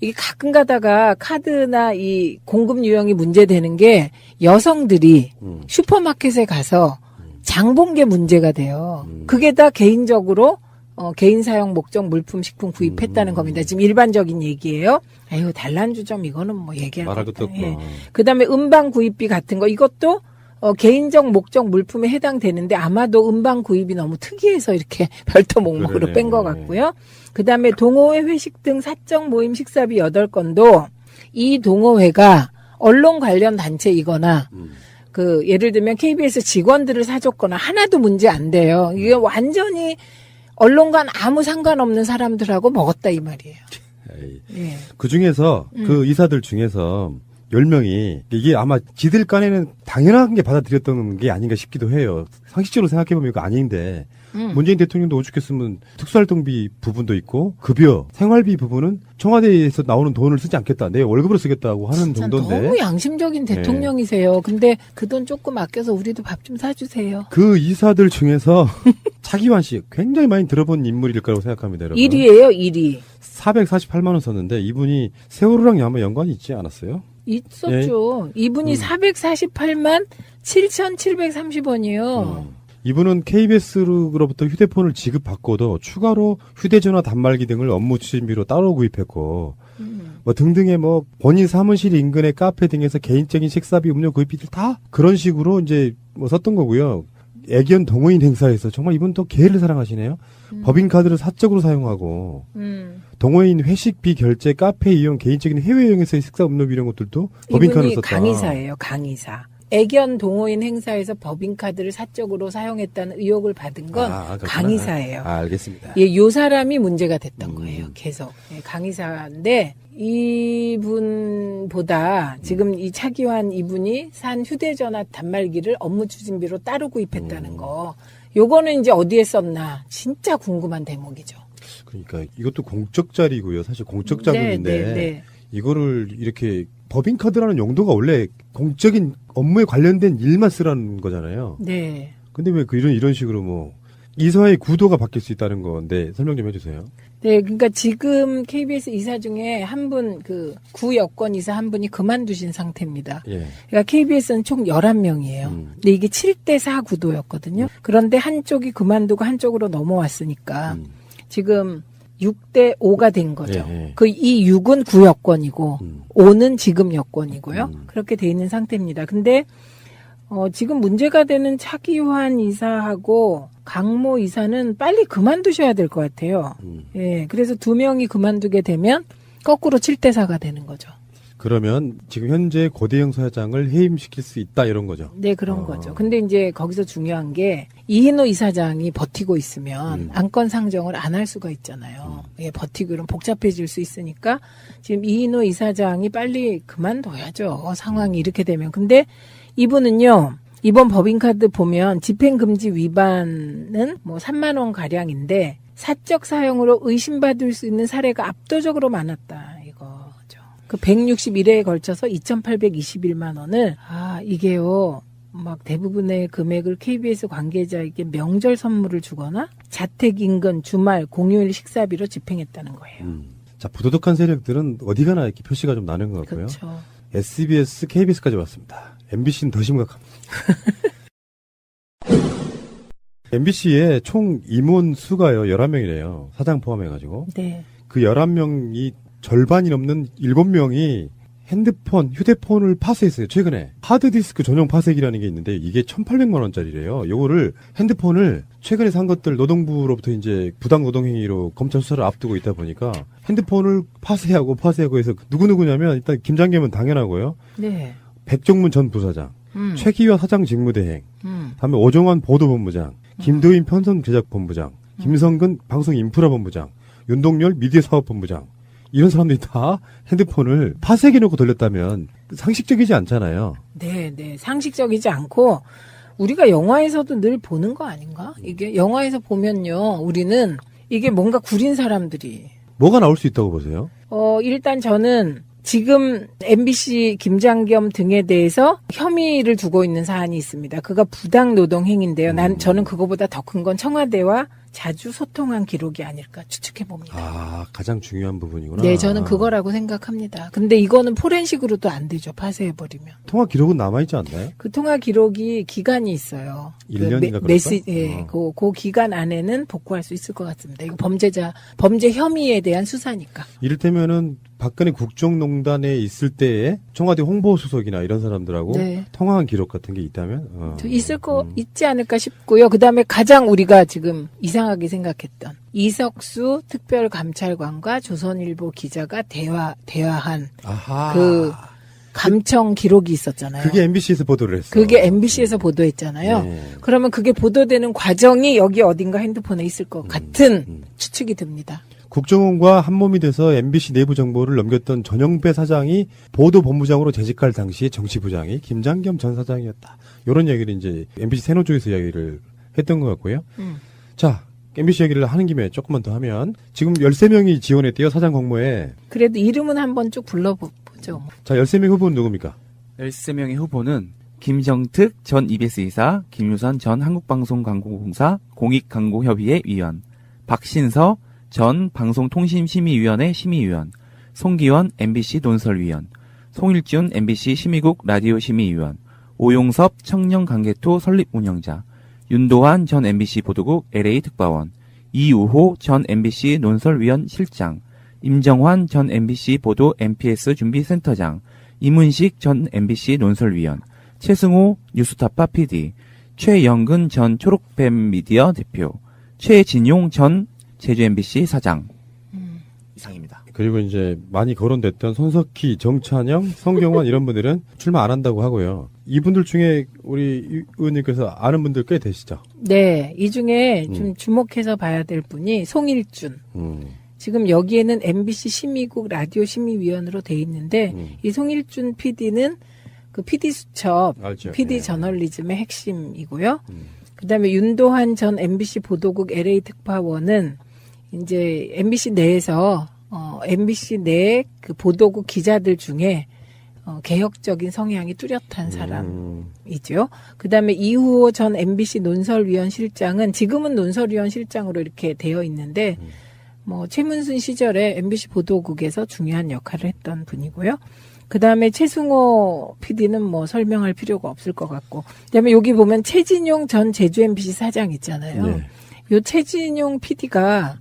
이게 가끔 가다가 카드나 이 공급 유형이 문제되는 게 여성들이 슈퍼마켓에 가서 장 본 게 문제가 돼요. 그게 다 개인적으로 개인 사용 목적 물품 식품 구입했다는 겁니다. 지금 일반적인 얘기예요. 아유 단란주점 이거는 뭐 얘기할 말할 것도 없고. 그다음에 음반 구입비 같은 거 이것도 개인적 목적 물품에 해당되는데 아마도 음반 구입이 너무 특이해서 이렇게 별도 목록으로 뺀 것 같고요. 그다음에 동호회 회식 등 사적 모임 식사비 8건도 이 동호회가 언론 관련 단체이거나 예를 들면 KBS 직원들을 사줬거나 하나도 문제 안 돼요. 이게 완전히 언론과는 아무 상관없는 사람들하고 먹었다 이 말이에요. 예. 그 중에서 그 이사들 중에서 10명이 이게 아마 지들 간에는 당연한 게 받아들였던 게 아닌가 싶기도 해요. 상식적으로 생각해보면 이거 아닌데 문재인 대통령도 오죽했으면 특수활동비 부분도 있고 급여, 생활비 부분은 청와대에서 나오는 돈을 쓰지 않겠다. 내 월급으로 쓰겠다고 하는 정도인데. 너무 양심적인 대통령이세요. 근데 그 돈 조금 아껴서 우리도 밥 좀 사주세요. 그 이사들 중에서 차기환 씨 굉장히 많이 들어본 인물일 거라고 생각합니다. 여러분. 1위예요. 1위. 448만 원 썼는데 이분이 세월호랑 아마 연관이 있지 않았어요? 있었죠. 이분이 448만 7,730원이에요. 이분은 KBS로부터 휴대폰을 지급받고도 추가로 휴대전화 단말기 등을 업무 추진비로 따로 구입했고 뭐 등등의 뭐 본인 사무실 인근의 카페 등에서 개인적인 식사비, 음료 구입비들 다 그런 식으로 이제 뭐 썼던 거고요. 애견 동호인 행사에서 정말 이분 또 개를 사랑하시네요. 법인카드를 사적으로 사용하고 동호인 회식비 결제, 카페 이용, 개인적인 해외여행에서의 식사 음료비 이런 것들도 법인카드를 이분이 썼다. 강의사예요. 강의사. 애견 동호인 행사에서 법인카드를 사적으로 사용했다는 의혹을 받은 건 그렇구나. 강의사예요. 알겠습니다. 예, 요 사람이 문제가 됐던 거예요. 계속. 예, 강의사인데 이분보다 지금 이 차기환 이분이 산 휴대전화 단말기를 업무 추진비로 따로 구입했다는 거. 요거는 이제 어디에 썼나 진짜 궁금한 대목이죠. 그러니까 이것도 공적 자리고요. 사실 공적 자금인데 네. 이거를 이렇게 법인카드라는 용도가 원래 공적인 업무에 관련된 일만 쓰라는 거잖아요. 네. 근데 왜 이런 식으로 뭐 이사의 구도가 바뀔 수 있다는 건데 설명 좀 해주세요. 네, 그러니까 지금 KBS 이사 중에 한 분, 구 여권 이사 한 분이 그만두신 상태입니다. 예. 그러니까 KBS는 총 11명이에요. 근데 이게 7대4 구도였거든요. 그런데 한쪽이 그만두고 한쪽으로 넘어왔으니까 지금 6대5가 된 거죠. 예. 이 6은 구 여권이고 5는 지금 여권이고요. 그렇게 돼 있는 상태입니다. 근데 지금 문제가 되는 차기환 이사하고 강모 이사는 빨리 그만두셔야 될 것 같아요. 예, 그래서 2명이 그만두게 되면 거꾸로 7대4가 되는 거죠. 그러면 지금 현재 고대영 사장을 해임시킬 수 있다 이런 거죠. 네, 그런 거죠. 근데 이제 거기서 중요한 게 이인호 이사장이 버티고 있으면 안건 상정을 안 할 수가 있잖아요. 예, 버티고 이러면 복잡해질 수 있으니까 지금 이인호 이사장이 빨리 그만둬야죠. 상황이 이렇게 되면. 근데 이분은요. 이번 법인카드 보면 집행금지 위반은 뭐 3만 원 가량인데 사적 사용으로 의심받을 수 있는 사례가 압도적으로 많았다 이거죠. 그 161회에 걸쳐서 2,821만 원을 이게요. 막 대부분의 금액을 KBS 관계자에게 명절 선물을 주거나 자택 인근 주말 공휴일 식사비로 집행했다는 거예요. 자, 부도덕한 세력들은 어디 가나 이렇게 표시가 좀 나는 것 같고요. 그렇죠. SBS, KBS까지 왔습니다. MBC는 더 심각합니다. MBC의 총 임원 수가요, 11명이래요. 사장 포함해가지고. 네. 그 11명이 절반이 넘는 7명이 휴대폰을 파쇄했어요, 최근에. 하드디스크 전용 파쇄기라는 게 있는데, 이게 1,800만원짜리래요. 요거를, 핸드폰을 최근에 산 것들 노동부로부터 이제 부당 노동행위로 검찰 수사를 앞두고 있다 보니까, 핸드폰을 파쇄하고 해서 누구냐면, 일단 김장겸은 당연하고요. 네. 백종문 전 부사장, 최기화 사장 직무대행, 다음에 오정환 보도본부장, 김도인 편성제작본부장, 김성근 방송인프라본부장, 윤동열 미디어사업본부장 이런 사람들이 다 핸드폰을 파쇄해놓고 돌렸다면 상식적이지 않잖아요. 네. 상식적이지 않고 우리가 영화에서도 늘 보는 거 아닌가? 이게 영화에서 보면요. 우리는 이게 뭔가 구린 사람들이 뭐가 나올 수 있다고 보세요? 일단 저는 지금 MBC 김장겸 등에 대해서 혐의를 두고 있는 사안이 있습니다. 그가 부당 노동 행위인데요. 저는 그거보다 더 큰 건 청와대와 자주 소통한 기록이 아닐까 추측해 봅니다. 가장 중요한 부분이구나. 네, 저는 그거라고 생각합니다. 근데 이거는 포렌식으로도 안 되죠. 파쇄해버리면. 통화 기록은 남아있지 않나요? 그 통화 기록이 기간이 있어요. 1년인가 그 기간 안에는 복구할 수 있을 것 같습니다. 이거 범죄 혐의에 대한 수사니까. 이를테면은 박근혜 국정농단에 있을 때에 청와대 홍보수석이나 이런 사람들하고 네. 통화한 기록 같은 게 있다면? 있지 않을까 싶고요. 그 다음에 가장 우리가 지금 이상하게 생각했던 이석수 특별감찰관과 조선일보 기자가 대화한 그 감청 기록이 있었잖아요. 그게 MBC에서 보도를 했어요. 그게 MBC에서 보도했잖아요. 네. 그러면 그게 보도되는 과정이 여기 어딘가 핸드폰에 있을 것 같은 추측이 듭니다. 국정원과 한몸이 돼서 MBC 내부 정보를 넘겼던 전영배 사장이 보도본부장으로 재직할 당시에 정치부장이 김장겸 전 사장이었다. 이런 얘기를 이제 MBC 세노 쪽에서 이야기를 했던 것 같고요. 자, MBC 얘기를 하는 김에 조금만 더 하면 지금 13명이 지원했대요, 사장 공모에. 그래도 이름은 한번 쭉 불러보죠. 자, 13명 후보는 누굽니까? 13명의 후보는 김정특 전 EBS 이사, 김유선 전 한국방송광고공사 공익광고협의회 위원, 박신서 전 방송통신심의위원회 심의위원, 송기원 MBC 논설위원, 송일준 MBC 심의국 라디오 심의위원, 오용섭 청년관계토 설립운영자, 윤도한 전 MBC 보도국 LA 특파원, 이우호 전 MBC 논설위원 실장, 임정환 전 MBC 보도 MPS 준비센터장, 이문식 전 MBC 논설위원, 최승호 뉴스타파 PD, 최영근 전 초록뱀 미디어 대표, 최진용 전 제주 MBC 사장. 이상입니다. 그리고 이제 많이 거론됐던 손석희, 정찬영, 성경환 이런 분들은 출마 안 한다고 하고요. 이분들 중에 우리 의원님께서 아는 분들 꽤 되시죠? 네, 이 중에 좀 주목해서 봐야 될 분이 송일준. 지금 여기에는 MBC 심의국 라디오 심의위원으로 돼 있는데 이 송일준 PD는 그 PD 수첩, 알죠. PD 저널리즘의 핵심이고요. 그다음에 윤도한 전 MBC 보도국 LA 특파원은 이제 MBC 내에서 MBC 내 그 보도국 기자들 중에 개혁적인 성향이 뚜렷한 사람이죠. 그다음에 이후호 전 MBC 논설위원 실장은 지금은 논설위원 실장으로 이렇게 되어 있는데 뭐 최문순 시절에 MBC 보도국에서 중요한 역할을 했던 분이고요. 그다음에 최승호 PD는 뭐 설명할 필요가 없을 것 같고, 그다음에 여기 보면 최진용 전 제주 MBC 사장 있잖아요. 네. 요 최진용 PD가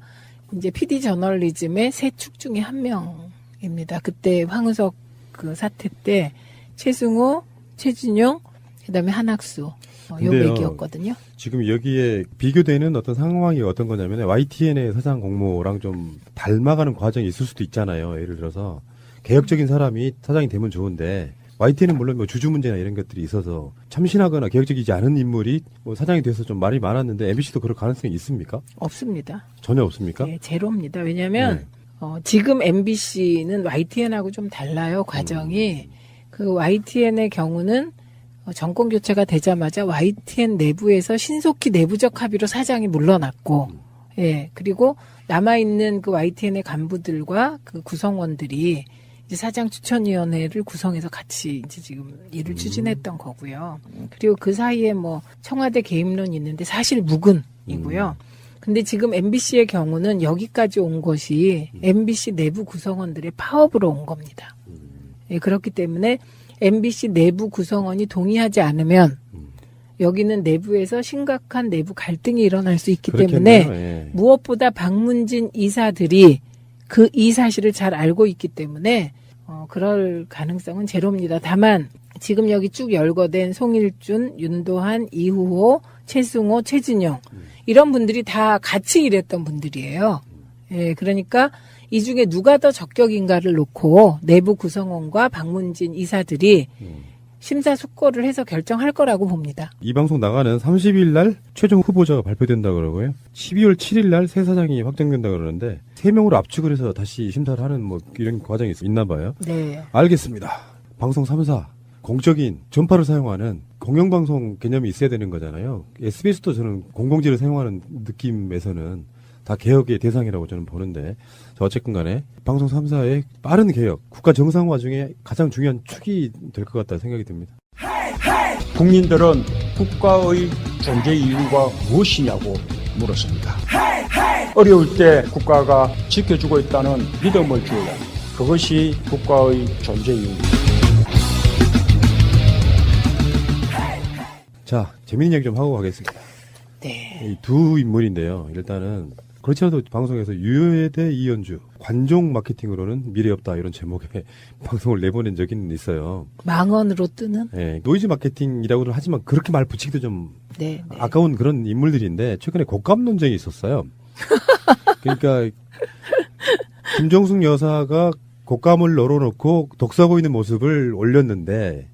이제 PD 저널리즘의 세 축 중에 한 명입니다. 그때 황우석 그 사태 때 최승호, 최진용, 그다음에 한학수 요 근데요, 맥이었거든요. 지금 여기에 비교되는 어떤 상황이 어떤 거냐면 YTN의 사장 공모랑 좀 닮아가는 과정이 있을 수도 있잖아요. 예를 들어서 개혁적인 사람이 사장이 되면 좋은데 YTN은 물론 뭐 주주 문제나 이런 것들이 있어서 참신하거나 개혁적이지 않은 인물이 뭐 사장이 돼서 좀 말이 많았는데 MBC도 그럴 가능성이 있습니까? 없습니다. 전혀 없습니까? 네, 제로입니다. 왜냐하면 지금 MBC는 YTN하고 좀 달라요. 과정이. 그 YTN의 경우는 정권 교체가 되자마자 YTN 내부에서 신속히 내부적 합의로 사장이 물러났고, 예, 그리고 남아있는 그 YTN의 간부들과 그 구성원들이 이제 사장 추천위원회를 구성해서 같이 이제 지금 일을 추진했던 거고요. 그리고 그 사이에 뭐 청와대 개입론이 있는데 사실 묵은이고요. 근데 지금 MBC의 경우는 여기까지 온 것이 MBC 내부 구성원들의 파업으로 온 겁니다. 예, 그렇기 때문에 MBC 내부 구성원이 동의하지 않으면 여기는 내부에서 심각한 내부 갈등이 일어날 수 있기 때문에 예. 무엇보다 박문진 이사들이 그 이 사실을 잘 알고 있기 때문에 그럴 가능성은 제로입니다. 다만 지금 여기 쭉 열거된 송일준, 윤도한, 이후호, 최승호, 최진용 이런 분들이 다 같이 일했던 분들이에요. 예, 그러니까 이 중에 누가 더 적격인가를 놓고 내부 구성원과 박문진 이사들이 심사숙고를 해서 결정할 거라고 봅니다. 이 방송 나가는 30일 날 최종 후보자가 발표된다 그러고요. 12월 7일 날 새 사장이 확정된다 그러는데 3명으로 압축을 해서 다시 심사를 하는 뭐 이런 과정이 있나 봐요. 네. 알겠습니다. 방송 3사 공적인 전파를 사용하는 공영방송 개념이 있어야 되는 거잖아요. SBS도 저는 공공지를 사용하는 느낌에서는 다 개혁의 대상이라고 저는 보는데, 어쨌든 간에 방송 3사의 빠른 개혁, 국가 정상화 중에 가장 중요한 축이 될 것 같다 생각이 듭니다. 국민들은 국가의 존재 이유가 무엇이냐고 물었습니다. 어려울 때 국가가 지켜주고 있다는 믿음을 주어야 그것이 국가의 존재 이유입니다. 자, 재밌는 얘기 좀 하고 가겠습니다. 네. 이 두 인물인데요. 일단은 그렇지 않아도 방송에서 유효대 이현주 관종 마케팅으로는 미래 없다 이런 제목의 방송을 내보낸 적이 있어요. 망언으로 뜨는? 네, 노이즈 마케팅이라고는 하지만 그렇게 말 붙이기도 좀 네. 아까운 그런 인물들인데 최근에 곡감 논쟁이 있었어요. 그러니까 김정숙 여사가 곡감을 널어놓고 독서 보이는 모습을 올렸는데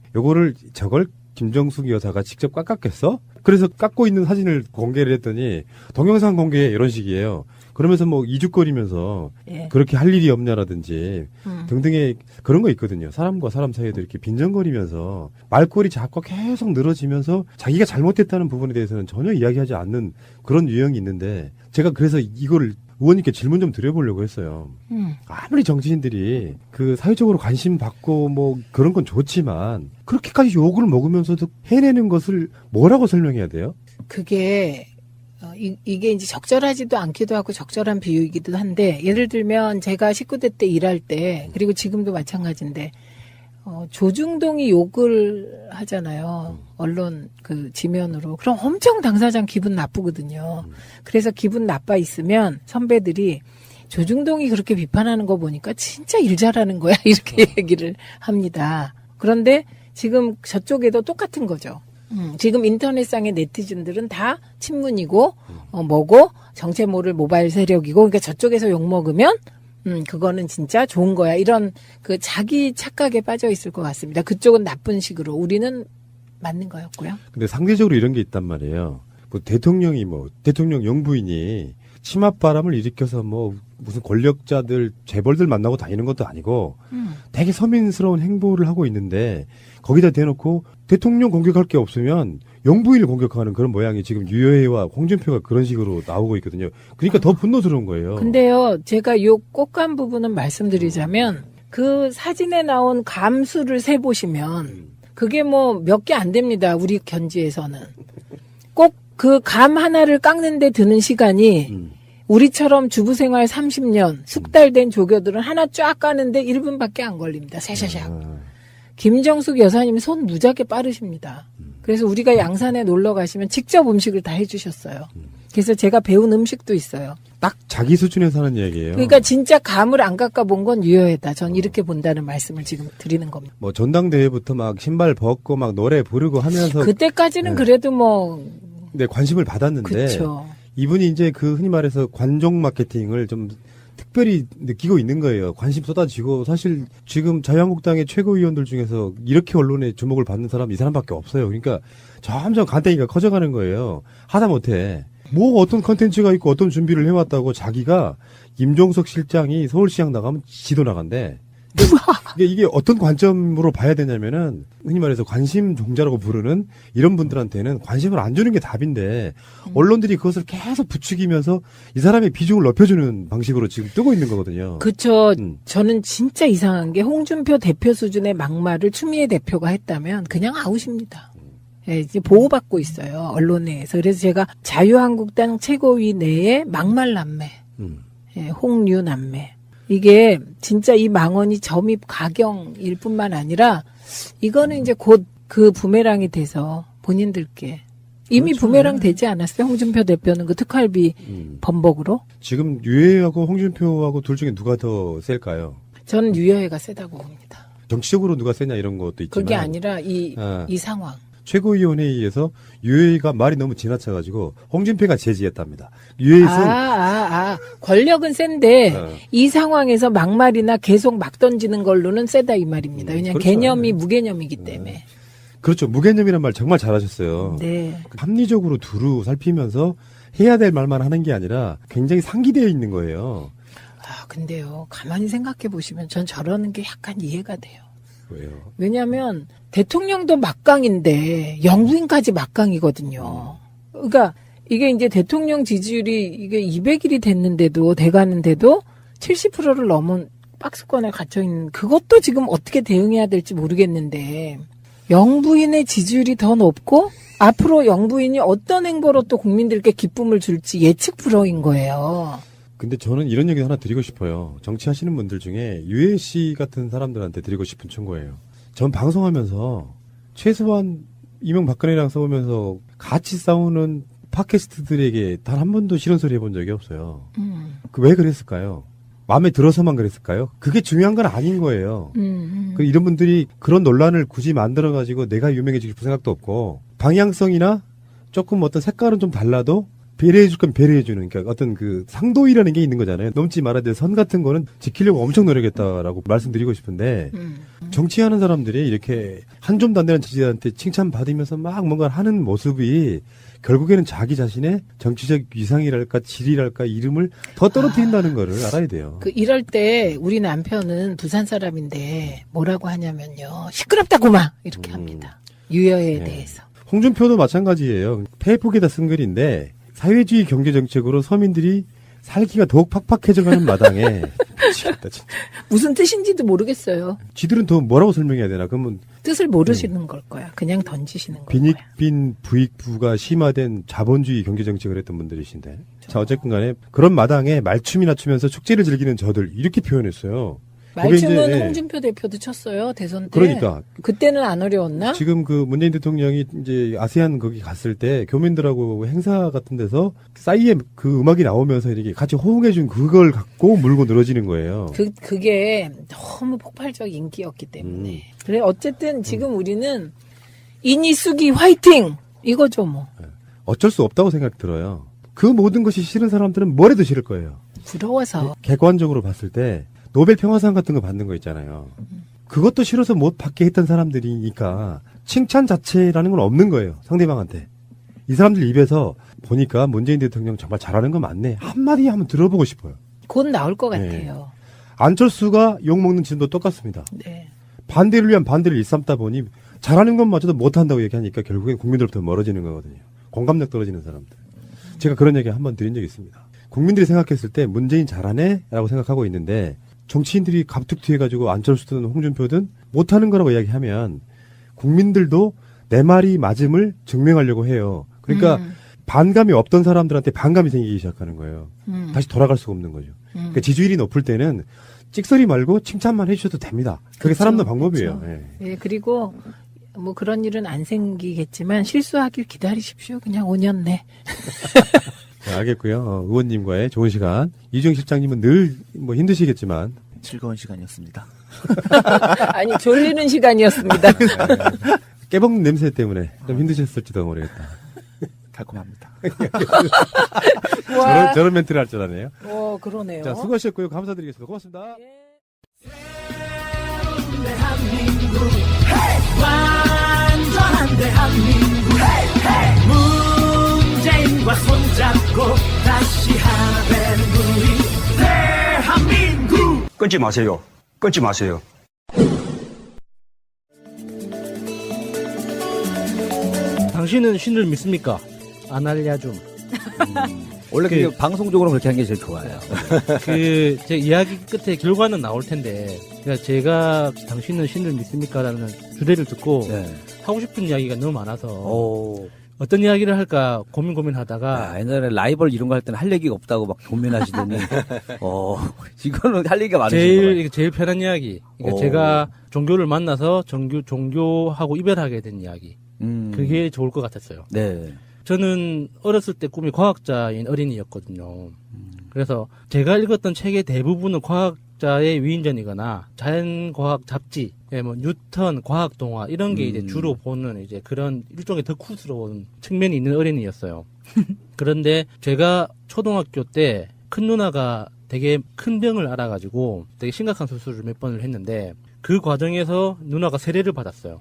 저걸 김정숙 여사가 직접 깎았겠어? 그래서 깎고 있는 사진을 공개를 했더니 동영상 공개 이런 식이에요. 그러면서 뭐 이죽거리면서 예. 그렇게 할 일이 없냐라든지 등등의 그런 거 있거든요. 사람과 사람 사이에도 이렇게 빈정거리면서 말꼬리 잡고 계속 늘어지면서 자기가 잘못했다는 부분에 대해서는 전혀 이야기하지 않는 그런 유형이 있는데, 제가 그래서 이거를 의원님께 질문 좀 드려보려고 했어요. 아무리 정치인들이 그 사회적으로 관심 받고 뭐 그런 건 좋지만 그렇게까지 욕을 먹으면서도 해내는 것을 뭐라고 설명해야 돼요? 그게 이게 이제 적절하지도 않기도 하고 적절한 비유이기도 한데, 예를 들면 제가 19대 때 일할 때, 그리고 지금도 마찬가지인데 조중동이 욕을 하잖아요. 언론 그 지면으로. 그럼 엄청 당사장 기분 나쁘거든요. 그래서 기분 나빠 있으면 선배들이 조중동이 그렇게 비판하는 거 보니까 진짜 일 잘하는 거야. 이렇게 얘기를 합니다. 그런데 지금 저쪽에도 똑같은 거죠. 지금 인터넷상의 네티즌들은 다 친문이고, 뭐고, 정체 모를 모바일 세력이고, 그러니까 저쪽에서 욕먹으면 그거는 진짜 좋은 거야. 이런 그 자기 착각에 빠져 있을 것 같습니다. 그쪽은 나쁜 식으로, 우리는 맞는 거였고요. 근데 상대적으로 이런 게 있단 말이에요. 대통령 영부인이 치맛바람을 일으켜서 무슨 권력자들, 재벌들 만나고 다니는 것도 아니고 되게 서민스러운 행보를 하고 있는데 거기다 대놓고 대통령 공격할 게 없으면 영부인을 공격하는 그런 모양이 지금 유여해와 홍준표가 그런 식으로 나오고 있거든요. 그러니까 더 분노스러운 거예요. 근데요, 제가 요 꽃감 부분은 말씀드리자면 그 사진에 나온 감수를 세보시면 그게 몇 개 안 됩니다. 우리 견지에서는. 꼭 그 감 하나를 깎는데 드는 시간이 우리처럼 주부생활 30년 숙달된 조교들은 하나 쫙 까는데 1분밖에 안 걸립니다. 샤샤샥. 김정숙 여사님 손 무지하게 빠르십니다. 그래서 우리가 양산에 놀러 가시면 직접 음식을 다 해주셨어요. 그래서 제가 배운 음식도 있어요. 딱 자기 수준에서 하는 얘기예요. 그러니까 진짜 감을 안 깎아본 건 유효했다. 전 이렇게 본다는 말씀을 지금 드리는 겁니다. 전당대회부터 막 신발 벗고 막 노래 부르고 하면서 그때까지는 그래도 네, 관심을 받았는데 그쵸. 이분이 이제 그 흔히 말해서 관종 마케팅을 좀 특별히 느끼고 있는 거예요. 관심 쏟아지고 사실 지금 자유한국당의 최고위원들 중에서 이렇게 언론에 주목을 받는 사람 이 사람밖에 없어요. 그러니까 점점 간땡이가 커져가는 거예요. 하다못해 어떤 컨텐츠가 있고 어떤 준비를 해왔다고 자기가 임종석 실장이 서울시장 나가면 지도 나간대. 이게 어떤 관점으로 봐야 되냐면은 흔히 말해서 관심 종자라고 부르는 이런 분들한테는 관심을 안 주는 게 답인데 언론들이 그것을 계속 부추기면서 이 사람의 비중을 높여주는 방식으로 지금 뜨고 있는 거거든요. 그렇죠. 저는 진짜 이상한 게 홍준표 대표 수준의 막말을 추미애 대표가 했다면 그냥 아웃입니다. 예, 이제 보호받고 있어요. 언론에서. 그래서 제가 자유한국당 최고위 내에 막말 남매, 예, 홍류 남매. 이게 진짜 이 망언이 점입 가경일 뿐만 아니라 이거는 이제 곧 그 부메랑이 돼서 본인들께 이미 그렇죠. 부메랑 되지 않았어요? 홍준표 대표는 그 특활비 번복으로? 지금 유해하고 홍준표하고 둘 중에 누가 더 셀까요? 저는 유여해가 세다고 봅니다. 정치적으로 누가 세냐 이런 것도 있지만 그게 아니라 이 상황. 최고위원회의에서 유해가 말이 너무 지나쳐가지고 홍준표가 제지했답니다. 유해에서 권력은 센데 이 상황에서 막말이나 계속 막 던지는 걸로는 세다 이 말입니다. 왜냐하면 그렇죠. 개념이 무개념이기 때문에. 그렇죠. 무개념이란 말 정말 잘하셨어요. 네. 합리적으로 두루 살피면서 해야 될 말만 하는 게 아니라 굉장히 상기되어 있는 거예요. 근데요. 가만히 생각해 보시면 전 저러는 게 약간 이해가 돼요. 왜요? 왜냐하면 대통령도 막강인데 영부인까지 막강이거든요. 그러니까 이게 이제 대통령 지지율이 이게 200일이 됐는데도 돼가는데도 70%를 넘은 박스권에 갇혀 있는 그것도 지금 어떻게 대응해야 될지 모르겠는데 영부인의 지지율이 더 높고 앞으로 영부인이 어떤 행보로 또 국민들께 기쁨을 줄지 예측 불허인 거예요. 근데 저는 이런 얘기 하나 드리고 싶어요. 정치하시는 분들 중에 유해 씨 같은 사람들한테 드리고 싶은 충고예요. 전 방송하면서 최소한 이명박근혜랑 싸우면서 같이 싸우는 팟캐스트들에게 단 한 번도 싫은 소리 해본 적이 없어요. 왜 그랬을까요? 마음에 들어서만 그랬을까요? 그게 중요한 건 아닌 거예요. 이런 분들이 그런 논란을 굳이 만들어가지고 내가 유명해지고 싶은 생각도 없고 방향성이나 조금 어떤 색깔은 좀 달라도 배려해줄 건 배려해주는, 그러니까 어떤 그 상도이라는 게 있는 거잖아요. 넘지 말아야 될 선 같은 거는 지키려고 엄청 노력했다라고 말씀드리고 싶은데, 정치하는 사람들이 이렇게 한 줌도 안 되는 지지자한테 칭찬받으면서 막 뭔가 하는 모습이 결국에는 자기 자신의 정치적 위상이랄까 질이랄까 이름을 더 떨어뜨린다는 거를 알아야 돼요. 이럴 때 우리 남편은 부산 사람인데 뭐라고 하냐면요. 시끄럽다고만 이렇게 합니다. 유여에 대해서. 홍준표도 마찬가지예요. 페이북에다 쓴 글인데 사회주의 경제정책으로 서민들이 살기가 더욱 팍팍해져가는 마당에 미치겠다 진짜. 무슨 뜻인지도 모르겠어요. 지들은 더 뭐라고 설명해야 되나? 그러면 뜻을 모르시는 걸 거야. 그냥 던지시는 거야. 빈익빈 부익부가 심화된 자본주의 경제정책을 했던 분들이신데. 자, 어쨌든 간에 그런 마당에 말춤이나 추면서 축제를 즐기는 저들 이렇게 표현했어요. 말춤은 이제, 홍준표 대표도 쳤어요, 대선 때. 그러니까. 그때는 안 어려웠나? 지금 그 문재인 대통령이 이제 아세안 거기 갔을 때 교민들하고 행사 같은 데서 싸이의 그 음악이 나오면서 이렇게 같이 호응해준 그걸 갖고 물고 늘어지는 거예요. 그게 너무 폭발적 인기였기 때문에. 그래, 어쨌든 지금 우리는 인이수기 화이팅! 이거죠, 뭐. 어쩔 수 없다고 생각이 들어요. 그 모든 것이 싫은 사람들은 뭘 해도 싫을 거예요. 부러워서. 객관적으로 봤을 때 노벨 평화상 같은 거 받는 거 있잖아요. 그것도 싫어서 못 받게 했던 사람들이니까 칭찬 자체라는 건 없는 거예요. 상대방한테. 이 사람들 입에서 보니까 문재인 대통령 정말 잘하는 거 맞네. 한마디 한번 들어보고 싶어요. 곧 나올 것 네. 같아요. 안철수가 욕먹는 지점도 똑같습니다. 네. 반대를 위한 반대를 일삼다 보니 잘하는 것마저도 못한다고 얘기하니까 결국엔 국민들부터 멀어지는 거거든요. 공감력 떨어지는 사람들. 제가 그런 얘기 한번 드린 적이 있습니다. 국민들이 생각했을 때 문재인 잘하네? 라고 생각하고 있는데 정치인들이 갑툭튀해가지고 안철수든 홍준표든 못하는 거라고 이야기하면 국민들도 내 말이 맞음을 증명하려고 해요. 그러니까 반감이 없던 사람들한테 반감이 생기기 시작하는 거예요. 다시 돌아갈 수가 없는 거죠. 그러니까 지지율이 높을 때는 찍소리 말고 칭찬만 해주셔도 됩니다. 그게 사람들 방법이에요. 그렇죠. 예. 예, 그리고 뭐 그런 일은 안 생기겠지만 실수하길 기다리십시오. 그냥 5년 내. 네, 알겠고요. 의원님과의 좋은 시간. 이주영 실장님은 늘 뭐 힘드시겠지만 즐거운 시간이었습니다. 아니 졸리는 시간이었습니다. 깨먹는 냄새 때문에 좀 힘드셨을지도 모르겠다. 달콤합니다. 저런 멘트를 할 줄 아네요. 그러네요. 자, 수고하셨고요. 감사드리겠습니다. 고맙습니다. 완전한 대한민국 문재인과 손잡고 다시 하는 우리 대한민국. 끊지 마세요. 끊지 마세요. 당신은 신을 믿습니까? 안 알려줌. 원래 그 방송적으로 그렇게 하는 게 제일 좋아요. 제 이야기 끝에 결과는 나올 텐데, 그러니까 제가 당신은 신을 믿습니까라는 주제를 듣고 하고 싶은 이야기가 너무 많아서 어떤 이야기를 할까 고민하다가 옛날에 라이벌 이런 거 할 때는 할 얘기가 없다고 막 고민하시더니 이거는 할 얘기가 많으신 거예요. 제일 편한 이야기. 그러니까 제가 종교를 만나서 종교하고 이별하게 된 이야기. 그게 좋을 것 같았어요. 네. 저는 어렸을 때 꿈이 과학자인 어린이였거든요. 그래서 제가 읽었던 책의 대부분은 과학자의 위인전이거나 자연과학 잡지, 뭐 뉴턴 과학 동화 이런 게 이제 주로 보는 이제 그런 일종의 덕후스러운 측면이 있는 어린이였어요. 그런데 제가 초등학교 때 큰 누나가 되게 큰 병을 앓아가지고 되게 심각한 수술을 몇 번을 했는데 그 과정에서 누나가 세례를 받았어요.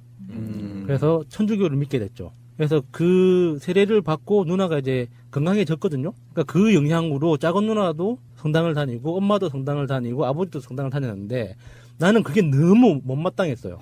그래서 천주교를 믿게 됐죠. 그래서 그 세례를 받고 누나가 이제 건강해졌거든요. 그러니까 그 영향으로 작은 누나도 성당을 다니고 엄마도 성당을 다니고 아버지도 성당을 다녔는데 나는 그게 너무 못마땅했어요.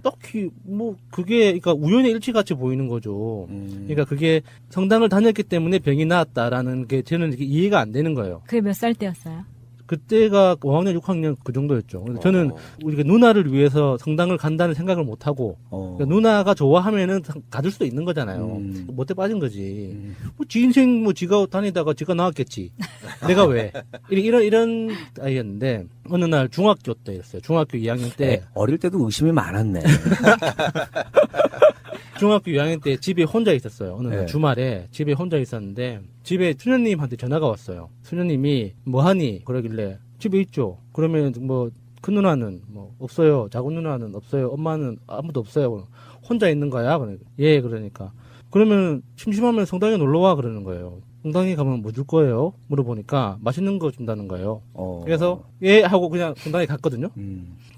딱히 뭐 그게 그러니까 우연의 일치같이 보이는 거죠. 그러니까 그게 성당을 다녔기 때문에 병이 나았다라는 게 저는 이해가 안 되는 거예요. 그게 몇 살 때였어요? 그때가 5학년, 6학년 그 정도였죠. 그래서 저는 우리가 누나를 위해서 성당을 간다는 생각을 못 하고 그러니까 누나가 좋아하면은 가줄 수도 있는 거잖아요. 못해 빠진 거지. 뭐 지 인생 뭐 지가 다니다가 지가 나왔겠지. 내가 왜? 이런 아이였는데 어느 날 중학교 때였어요. 중학교 2학년 때. 어릴 때도 의심이 많았네. 중학교 2학년 때 집에 혼자 있었어요. 어느 날 주말에 집에 혼자 있었는데 집에 수녀님한테 전화가 왔어요. 수녀님이 뭐하니? 그러길래 집에 있죠. 그러면 뭐 큰 누나는 뭐 없어요. 작은 누나는 없어요. 엄마는 아무도 없어요. 혼자 있는 거야? 예, 그러니까. 그러면 심심하면 성당에 놀러와 그러는 거예요. 성당에 가면 뭐 줄 거예요? 물어보니까 맛있는 거 준다는 거예요. 그래서 예 하고 그냥 성당에 갔거든요.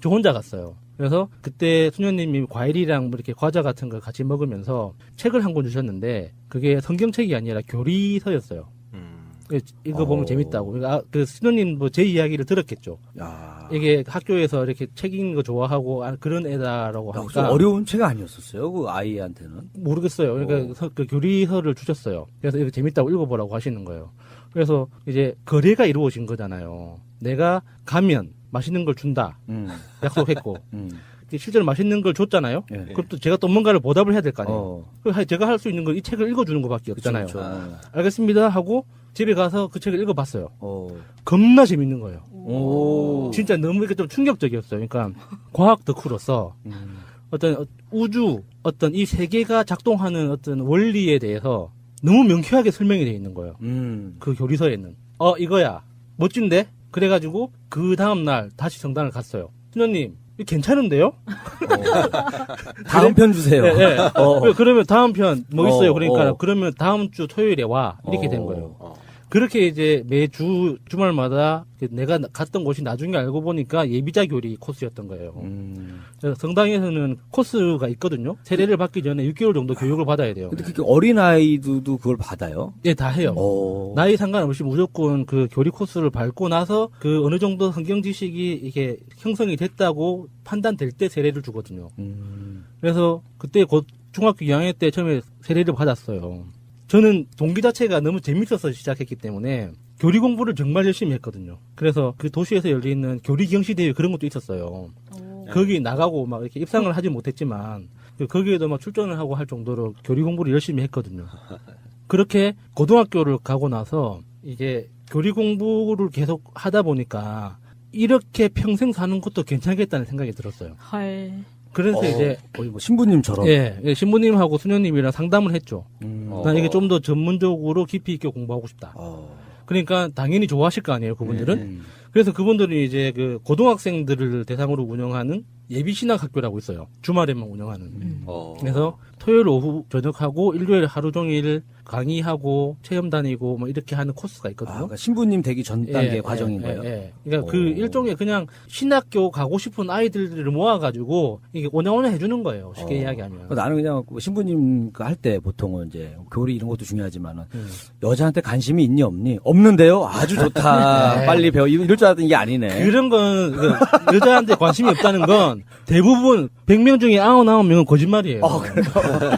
저 혼자 갔어요. 그래서 그때 수녀님이 과일이랑 뭐 이렇게 과자 같은 걸 같이 먹으면서 책을 한 권 주셨는데 그게 성경책이 아니라 교리서였어요. 이거 보면 재밌다고. 그러니까 그 수녀님 뭐 제 이야기를 들었겠죠. 이게 학교에서 이렇게 책 읽는 거 좋아하고 그런 애다라고 하니까 어려운 책 아니었었어요? 그 아이한테는? 모르겠어요. 그러니까 그 교리서를 주셨어요. 그래서 이거 재밌다고 읽어보라고 하시는 거예요. 그래서 이제 거래가 이루어진 거잖아요. 내가 가면 맛있는 걸 준다. 약속했고. 실제로 맛있는 걸 줬잖아요. 그럼 또 제가 또 뭔가를 보답을 해야 될 거 아니에요. 제가 할 수 있는 건 이 책을 읽어주는 것밖에 없잖아요. 알겠습니다 하고 집에 가서 그 책을 읽어봤어요. 겁나 재밌는 거예요. 오. 진짜 너무 이렇게 좀 충격적이었어요. 그러니까 과학 덕후로서 어떤 우주, 어떤 이 세계가 작동하는 어떤 원리에 대해서 너무 명쾌하게 설명이 되어 있는 거예요. 그 교리서에는. 이거야. 멋진데? 그래가지고 그 다음날 다시 성당을 갔어요. 수녀님, 이거 괜찮은데요? 다음 편 주세요. 네, 네. 그러면 다음 편 뭐 있어요? 그러니까 그러면 다음 주 토요일에 와. 이렇게 된 거예요. 그렇게 이제 매주 주말마다 내가 갔던 곳이 나중에 알고 보니까 예비자 교리 코스였던 거예요. 그래서 성당에서는 코스가 있거든요. 세례를 받기 전에 6개월 정도 교육을 받아야 돼요. 근데 그게 어린아이들도 그걸 받아요? 예, 다 해요. 나이 상관없이 무조건 그 교리 코스를 밟고 나서 그 어느 정도 성경 지식이 이게 형성이 됐다고 판단될 때 세례를 주거든요. 그래서 그때 곧 중학교 2학년 때 처음에 세례를 받았어요. 저는 동기 자체가 너무 재밌어서 시작했기 때문에 교리 공부를 정말 열심히 했거든요. 그래서 그 도시에서 열리는 교리 경시 대회 그런 것도 있었어요. 거기 나가고 막 이렇게 입상을 하지 못했지만 거기에도 막 출전을 하고 할 정도로 교리 공부를 열심히 했거든요. 그렇게 고등학교를 가고 나서 이게 교리 공부를 계속 하다 보니까 이렇게 평생 사는 것도 괜찮겠다는 생각이 들었어요. 헐. 그래서 이제 거의 뭐 신부님처럼. 예, 신부님하고 수녀님이랑 상담을 했죠. 난 이게 좀 더 전문적으로 깊이 있게 공부하고 싶다. 그러니까 당연히 좋아하실 거 아니에요, 그분들은. 그래서 그분들이 이제 그 고등학생들을 대상으로 운영하는 예비신학 학교라고 있어요. 주말에만 운영하는. 그래서 토요일 오후 저녁하고 일요일 하루 종일 강의하고 체험 다니고 뭐 이렇게 하는 코스가 있거든요. 그러니까 신부님 되기 전 단계 과정인 거예요. 그러니까 그 일종의 그냥 신학교 가고 싶은 아이들을 모아가지고 이게 오냐오냐 해주는 거예요. 쉽게 이야기하면. 나는 그냥 신부님 할 때 보통은 이제 교리 이런 것도 중요하지만은 여자한테 관심이 있니 없니? 없는데요. 아주 좋다. 네. 빨리 배워. 이럴 줄 알았더니 이게 아니네. 그런 건 여자한테 관심이 없다는 건 대부분 100명 중에 99명은 거짓말이에요.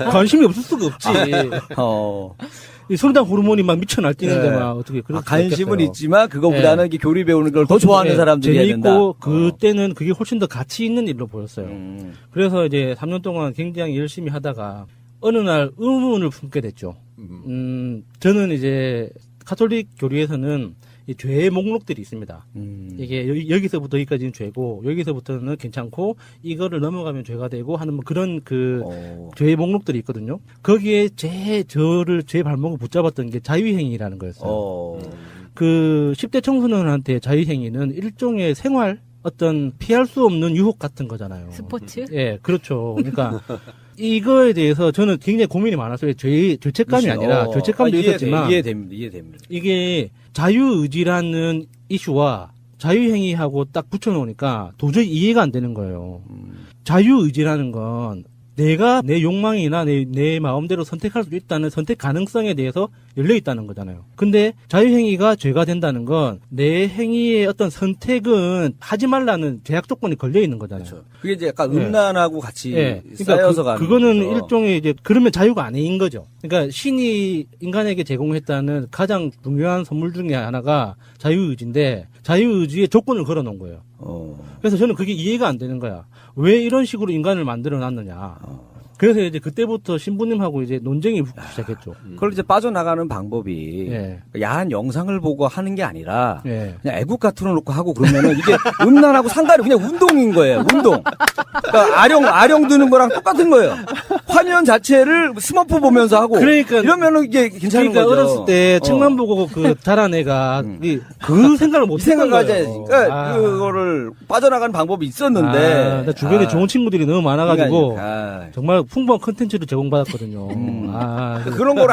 관심이 없을 수가 없지. 이 성장 호르몬이 막 미쳐 날뛰는데 막 어떻게 그럴 수가 관심은 있겠어요. 있지만 그거보다는 이게 교리 배우는 걸 더 좋아하는 사람들이 해야 된다. 재미있고 그때는 그게 훨씬 더 가치 있는 일로 보였어요. 그래서 이제 3년 동안 굉장히 열심히 하다가 어느 날 의문을 품게 됐죠. 저는 이제 가톨릭 교리에서는 이 죄의 목록들이 있습니다. 이게 여기서부터 여기까지는 죄고 여기서부터는 괜찮고 이거를 넘어가면 죄가 되고 하는 뭐 그런 그 죄의 목록들이 있거든요. 거기에 제 발목을 붙잡았던 게 자유행위라는 거였어요. 그 10대 청소년한테 자유행위는 일종의 생활 어떤 피할 수 없는 유혹 같은 거잖아요. 스포츠? 예, 그렇죠. 그러니까 이거에 대해서 저는 굉장히 고민이 많았어요. 죄책감이 아니라 죄책감도 있었지만 이해됩니다. 이게 자유의지라는 이슈와 자유행위하고 딱 붙여놓으니까 도저히 이해가 안 되는 거예요. 자유의지라는 건 내가 내 욕망이나 내 마음대로 선택할 수 있다는 선택 가능성에 대해서 열려 있다는 거잖아요. 근데 자유행위가 죄가 된다는 건 내 행위의 어떤 선택은 하지 말라는 제약 조건이 걸려 있는 거잖아요. 그렇죠. 그게 이제 약간 음란하고 같이 그러니까 쌓여서 가는 그거는 거죠. 일종의 이제 그러면 자유가 아닌 거죠. 그러니까 신이 인간에게 제공했다는 가장 중요한 선물 중에 하나가 자유의지인데 자유의지에 조건을 걸어놓은 거예요. 그래서 저는 그게 이해가 안 되는 거야. 왜 이런 식으로 인간을 만들어 놨느냐. 그래서 이제 그때부터 신부님하고 이제 논쟁이 붙기 시작했죠. 그걸 이제 빠져나가는 방법이 야한 영상을 보고 하는 게 아니라 그냥 애국가 틀어놓고 하고 그러면은 이게 음란하고 상관이 그냥 운동인 거예요. 운동. 그러니까 아령 드는 거랑 똑같은 거예요. 화면 자체를 스머프 보면서 하고 그러니까 이러면은 이게 괜찮은 그러니까 거죠. 어렸을 때 책만 보고 그 자란 애가 그 생각을 못 했던 거예요. 그러니까 그거를 빠져나가는 방법이 있었는데 나 주변에 좋은 친구들이 너무 많아가지고 그러니까. 정말 풍부한 컨텐츠를 제공받았거든요. 그런 걸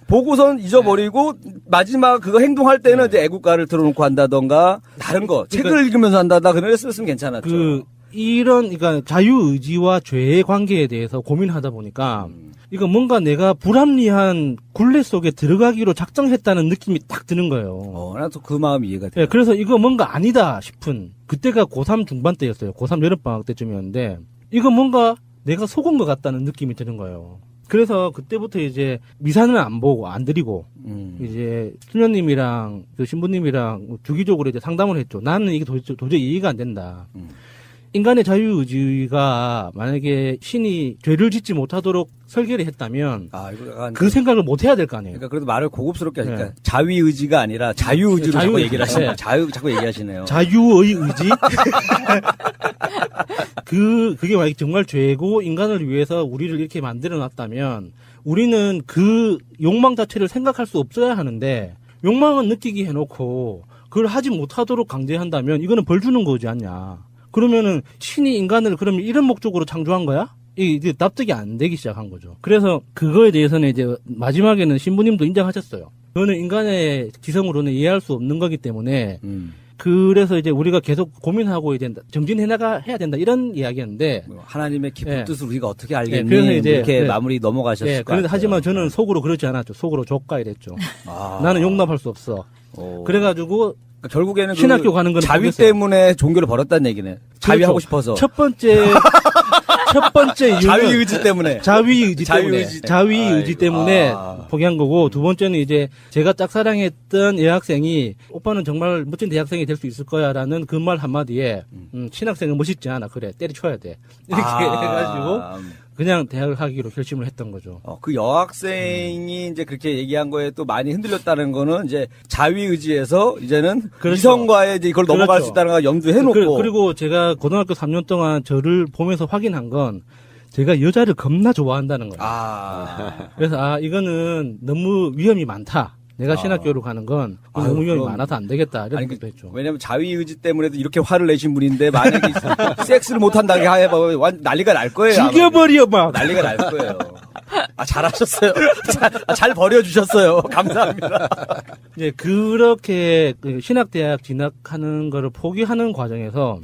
보고선 잊어버리고 마지막 그거 행동할 때는 이제 애국가를 틀어놓고 한다던가 다른 거 책을 읽으면서 한다다 그랬으면 괜찮았죠. 그러니까 자유의지와 죄의 관계에 대해서 고민하다 보니까 이거 뭔가 내가 불합리한 굴레 속에 들어가기로 작정했다는 느낌이 딱 드는 거예요. 나도 그 마음 이해가 돼요. 그래서 이거 뭔가 아니다 싶은 그때가 고3 중반 때였어요. 고3 여름방학 때쯤이었는데 이거 뭔가 내가 속은 것 같다는 느낌이 드는 거예요. 그래서 그때부터 이제 미사는 안 보고 안 드리고 이제 수녀님이랑 그 신부님이랑 주기적으로 이제 상담을 했죠. 나는 이게 도저히 이해가 안 된다. 인간의 자유의지가 만약에 신이 죄를 짓지 못하도록 설계를 했다면 그 생각을 못 해야 될 거 아니에요. 그러니까 그래도 말을 고급스럽게 하니까 자위의지가 아니라 자유의지로 자꾸 얘기를 하시네요. 자꾸 얘기하시네요. 자유의 의지? 그게 만약에 정말 죄고 인간을 위해서 우리를 이렇게 만들어 놨다면 우리는 그 욕망 자체를 생각할 수 없어야 하는데 욕망은 느끼게 해놓고 그걸 하지 못하도록 강제한다면 이거는 벌 주는 거지 않냐. 그러면은 신이 인간을 그러면 이런 목적으로 창조한 거야? 이게 납득이 안 되기 시작한 거죠. 그래서 그거에 대해서는 이제 마지막에는 신부님도 인정하셨어요. 그거는 인간의 지성으로는 이해할 수 없는 거기 때문에 그래서 이제 우리가 계속 고민하고 이제 정진해야 된다 이런 이야기였는데 하나님의 깊은 뜻을 우리가 어떻게 알겠니? 그래서 이제 이렇게 마무리 넘어가셨을 것 같아요. 하지만 저는 속으로 그러지 않았죠. 속으로 족가 이랬죠. 나는 용납할 수 없어. 그래가지고 그러니까 결국에는 신학교 가는 건 자위 때문에 종교를 버렸다는 얘기네. 자위하고 싶어서. 첫 번째 이유는 자위의지 때문에. 자위의지 때문에 포기한 거고, 두 번째는 이제 제가 짝사랑했던 여학생이 오빠는 정말 멋진 대학생이 될 수 있을 거야라는 그 말 한마디에 신학생은 멋있지 않아. 그래 때려쳐야 돼. 이렇게 해가지고 그냥 대학을 하기로 결심을 했던 거죠. 그 여학생이 이제 그렇게 얘기한 거에 또 많이 흔들렸다는 거는 이제 자위의지에서 이제는 이성과의 이제 이걸 넘어갈 수 있다는 걸 염두에 해놓고. 그리고 제가 고등학교 3년 동안 저를 보면서 확인한 건 제가 여자를 겁나 좋아한다는 거예요. 그래서 이거는 너무 위험이 많다. 내가 신학교로 가는 건 너무 위험이 많아서 안 되겠다. 이런 생각도 했죠. 왜냐면 자위의지 때문에도 이렇게 화를 내신 분인데 만약에 섹스를 못한다고 해봐 난리가 날 거예요. 죽여버려 막. 난리가 날 거예요. 잘하셨어요. 잘 버려주셨어요. 감사합니다. 이제 그렇게 신학대학 진학하는 거를 포기하는 과정에서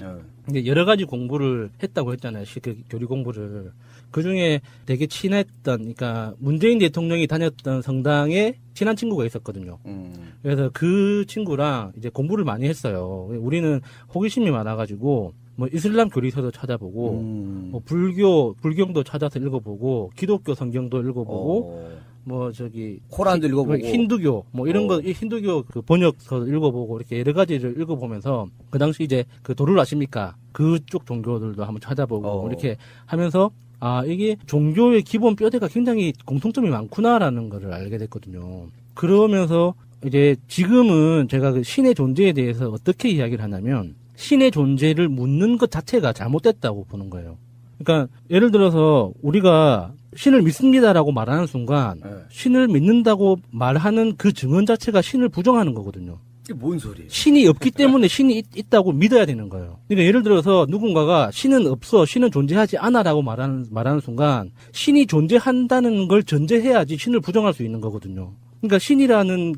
이제 여러 가지 공부를 했다고 했잖아요. 교리 공부를. 그 중에 되게 친했던, 그러니까 문재인 대통령이 다녔던 성당에 친한 친구가 있었거든요. 그래서 그 친구랑 이제 공부를 많이 했어요. 우리는 호기심이 많아가지고 뭐 이슬람 교리서도 찾아보고, 뭐 불경도 찾아서 읽어보고, 기독교 성경도 읽어보고, 코란도 읽어보고, 힌두교 뭐 이런 거 힌두교 그 번역서 읽어보고 이렇게 여러 가지를 읽어보면서 그 당시 이제 그 도를 아십니까? 그쪽 종교들도 한번 찾아보고 이렇게 하면서 이게 종교의 기본 뼈대가 굉장히 공통점이 많구나라는 거를 알게 됐거든요. 그러면서 이제 지금은 제가 그 신의 존재에 대해서 어떻게 이야기를 하냐면 신의 존재를 묻는 것 자체가 잘못됐다고 보는 거예요. 그러니까 예를 들어서 우리가 신을 믿습니다라고 말하는 순간 신을 믿는다고 말하는 그 증언 자체가 신을 부정하는 거거든요. 이게 뭔 소리예요? 신이 없기 때문에 신이 있다고 믿어야 되는 거예요. 그러니까 예를 들어서 누군가가 신은 없어, 신은 존재하지 않아라고 말하는 순간 신이 존재한다는 걸 전제해야지 신을 부정할 수 있는 거거든요. 그러니까 신이라는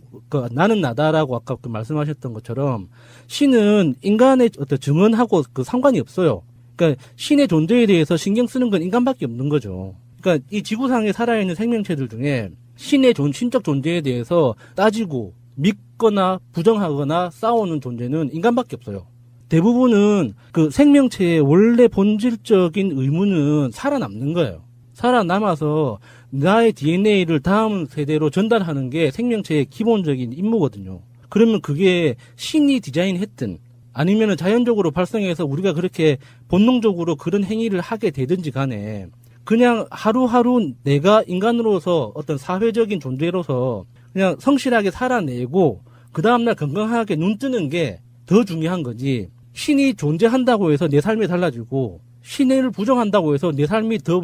나는 나다라고 아까 말씀하셨던 것처럼 신은 인간의 어떤 증언하고 상관이 없어요. 그러니까 신의 존재에 대해서 신경 쓰는 건 인간밖에 없는 거죠. 그러니까 이 지구상에 살아있는 생명체들 중에 신적 존재에 대해서 따지고 믿거나 부정하거나 싸우는 존재는 인간밖에 없어요. 대부분은 그 생명체의 원래 본질적인 의무는 살아남는 거예요. 살아남아서 나의 DNA를 다음 세대로 전달하는 게 생명체의 기본적인 임무거든요. 그러면 그게 신이 디자인했든 아니면은 자연적으로 발생해서 우리가 그렇게 본능적으로 그런 행위를 하게 되든지 간에 그냥 하루하루 내가 인간으로서 어떤 사회적인 존재로서 그냥 성실하게 살아내고 그 다음날 건강하게 눈 뜨는 게 더 중요한 거지. 신이 존재한다고 해서 내 삶이 달라지고 신을 부정한다고 해서 내 삶이 더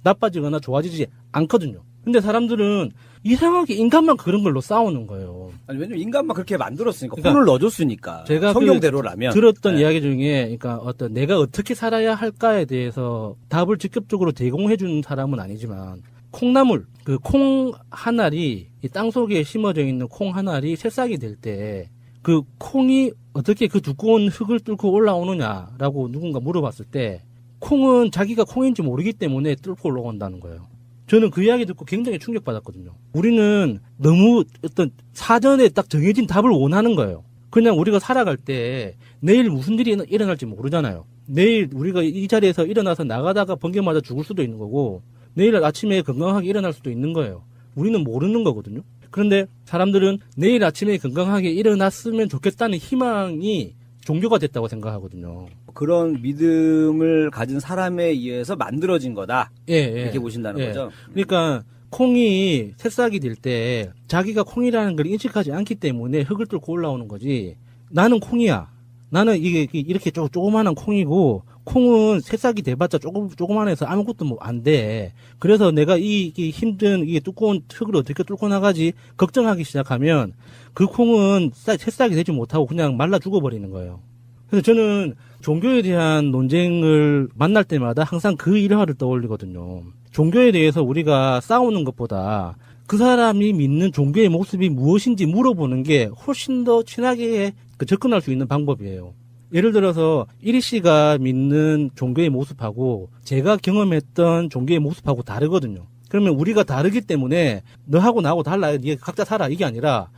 나빠지거나 좋아지지 않거든요. 근데 사람들은 이상하게 인간만 그런 걸로 싸우는 거예요. 아니 왜냐면 인간만 그렇게 만들었으니까 혼을 넣어줬으니까 제가 성경대로라면 들었던 이야기 중에 그러니까 내가 어떻게 살아야 할까에 대해서 답을 직접적으로 제공해 주는 사람은 아니지만 콩나물 콩 한 알이 이 땅 속에 심어져 있는 콩 한 알이 새싹이 될 때 그 콩이 어떻게 그 두꺼운 흙을 뚫고 올라오느냐라고 누군가 물어봤을 때 콩은 자기가 콩인지 모르기 때문에 뚫고 올라온다는 거예요. 저는 그 이야기 듣고 굉장히 충격받았거든요. 우리는 너무 어떤 사전에 딱 정해진 답을 원하는 거예요. 그냥 우리가 살아갈 때 내일 무슨 일이 일어날지 모르잖아요. 내일 우리가 이 자리에서 일어나서 나가다가 번개 맞아 죽을 수도 있는 거고 내일 아침에 건강하게 일어날 수도 있는 거예요. 우리는 모르는 거거든요. 그런데 사람들은 내일 아침에 건강하게 일어났으면 좋겠다는 희망이 종교가 됐다고 생각하거든요. 그런 믿음을 가진 사람에 의해서 만들어진 거다. 예. 이렇게 보신다는 거죠. 그러니까 콩이 새싹이 될 때 자기가 콩이라는 걸 인식하지 않기 때문에 흙을 뚫고 올라오는 거지. 나는 콩이야. 나는 이게 이렇게 조그마한 콩이고, 콩은 새싹이 돼봤자 조그만해서 아무것도 뭐 안 돼. 그래서 내가 이 힘든 이게 두꺼운 흙을 어떻게 뚫고 나가지 걱정하기 시작하면 그 콩은 새싹이 되지 못하고 그냥 말라 죽어버리는 거예요. 그래서 저는 종교에 대한 논쟁을 만날 때마다 항상 그 일화를 떠올리거든요. 종교에 대해서 우리가 싸우는 것보다 그 사람이 믿는 종교의 모습이 무엇인지 물어보는 게 훨씬 더 친하게 접근할 수 있는 방법이에요. 예를 들어서 이리 씨가 믿는 종교의 모습하고 제가 경험했던 종교의 모습하고 다르거든요. 그러면 우리가 다르기 때문에 너하고 나하고 달라요. 네가 각자 살아. 이게 아니라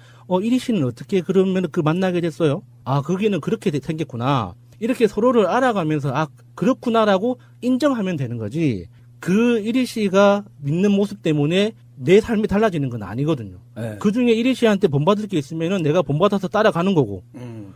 이리 씨는 어떻게 그러면 만나게 됐어요? 아, 거기는 그렇게 생겼구나. 이렇게 서로를 알아가면서 그렇구나라고 인정하면 되는 거지. 그 이리 씨가 믿는 모습 때문에 내 삶이 달라지는 건 아니거든요. 네. 그 중에 이리 씨한테 본받을 게 있으면은 내가 본받아서 따라가는 거고,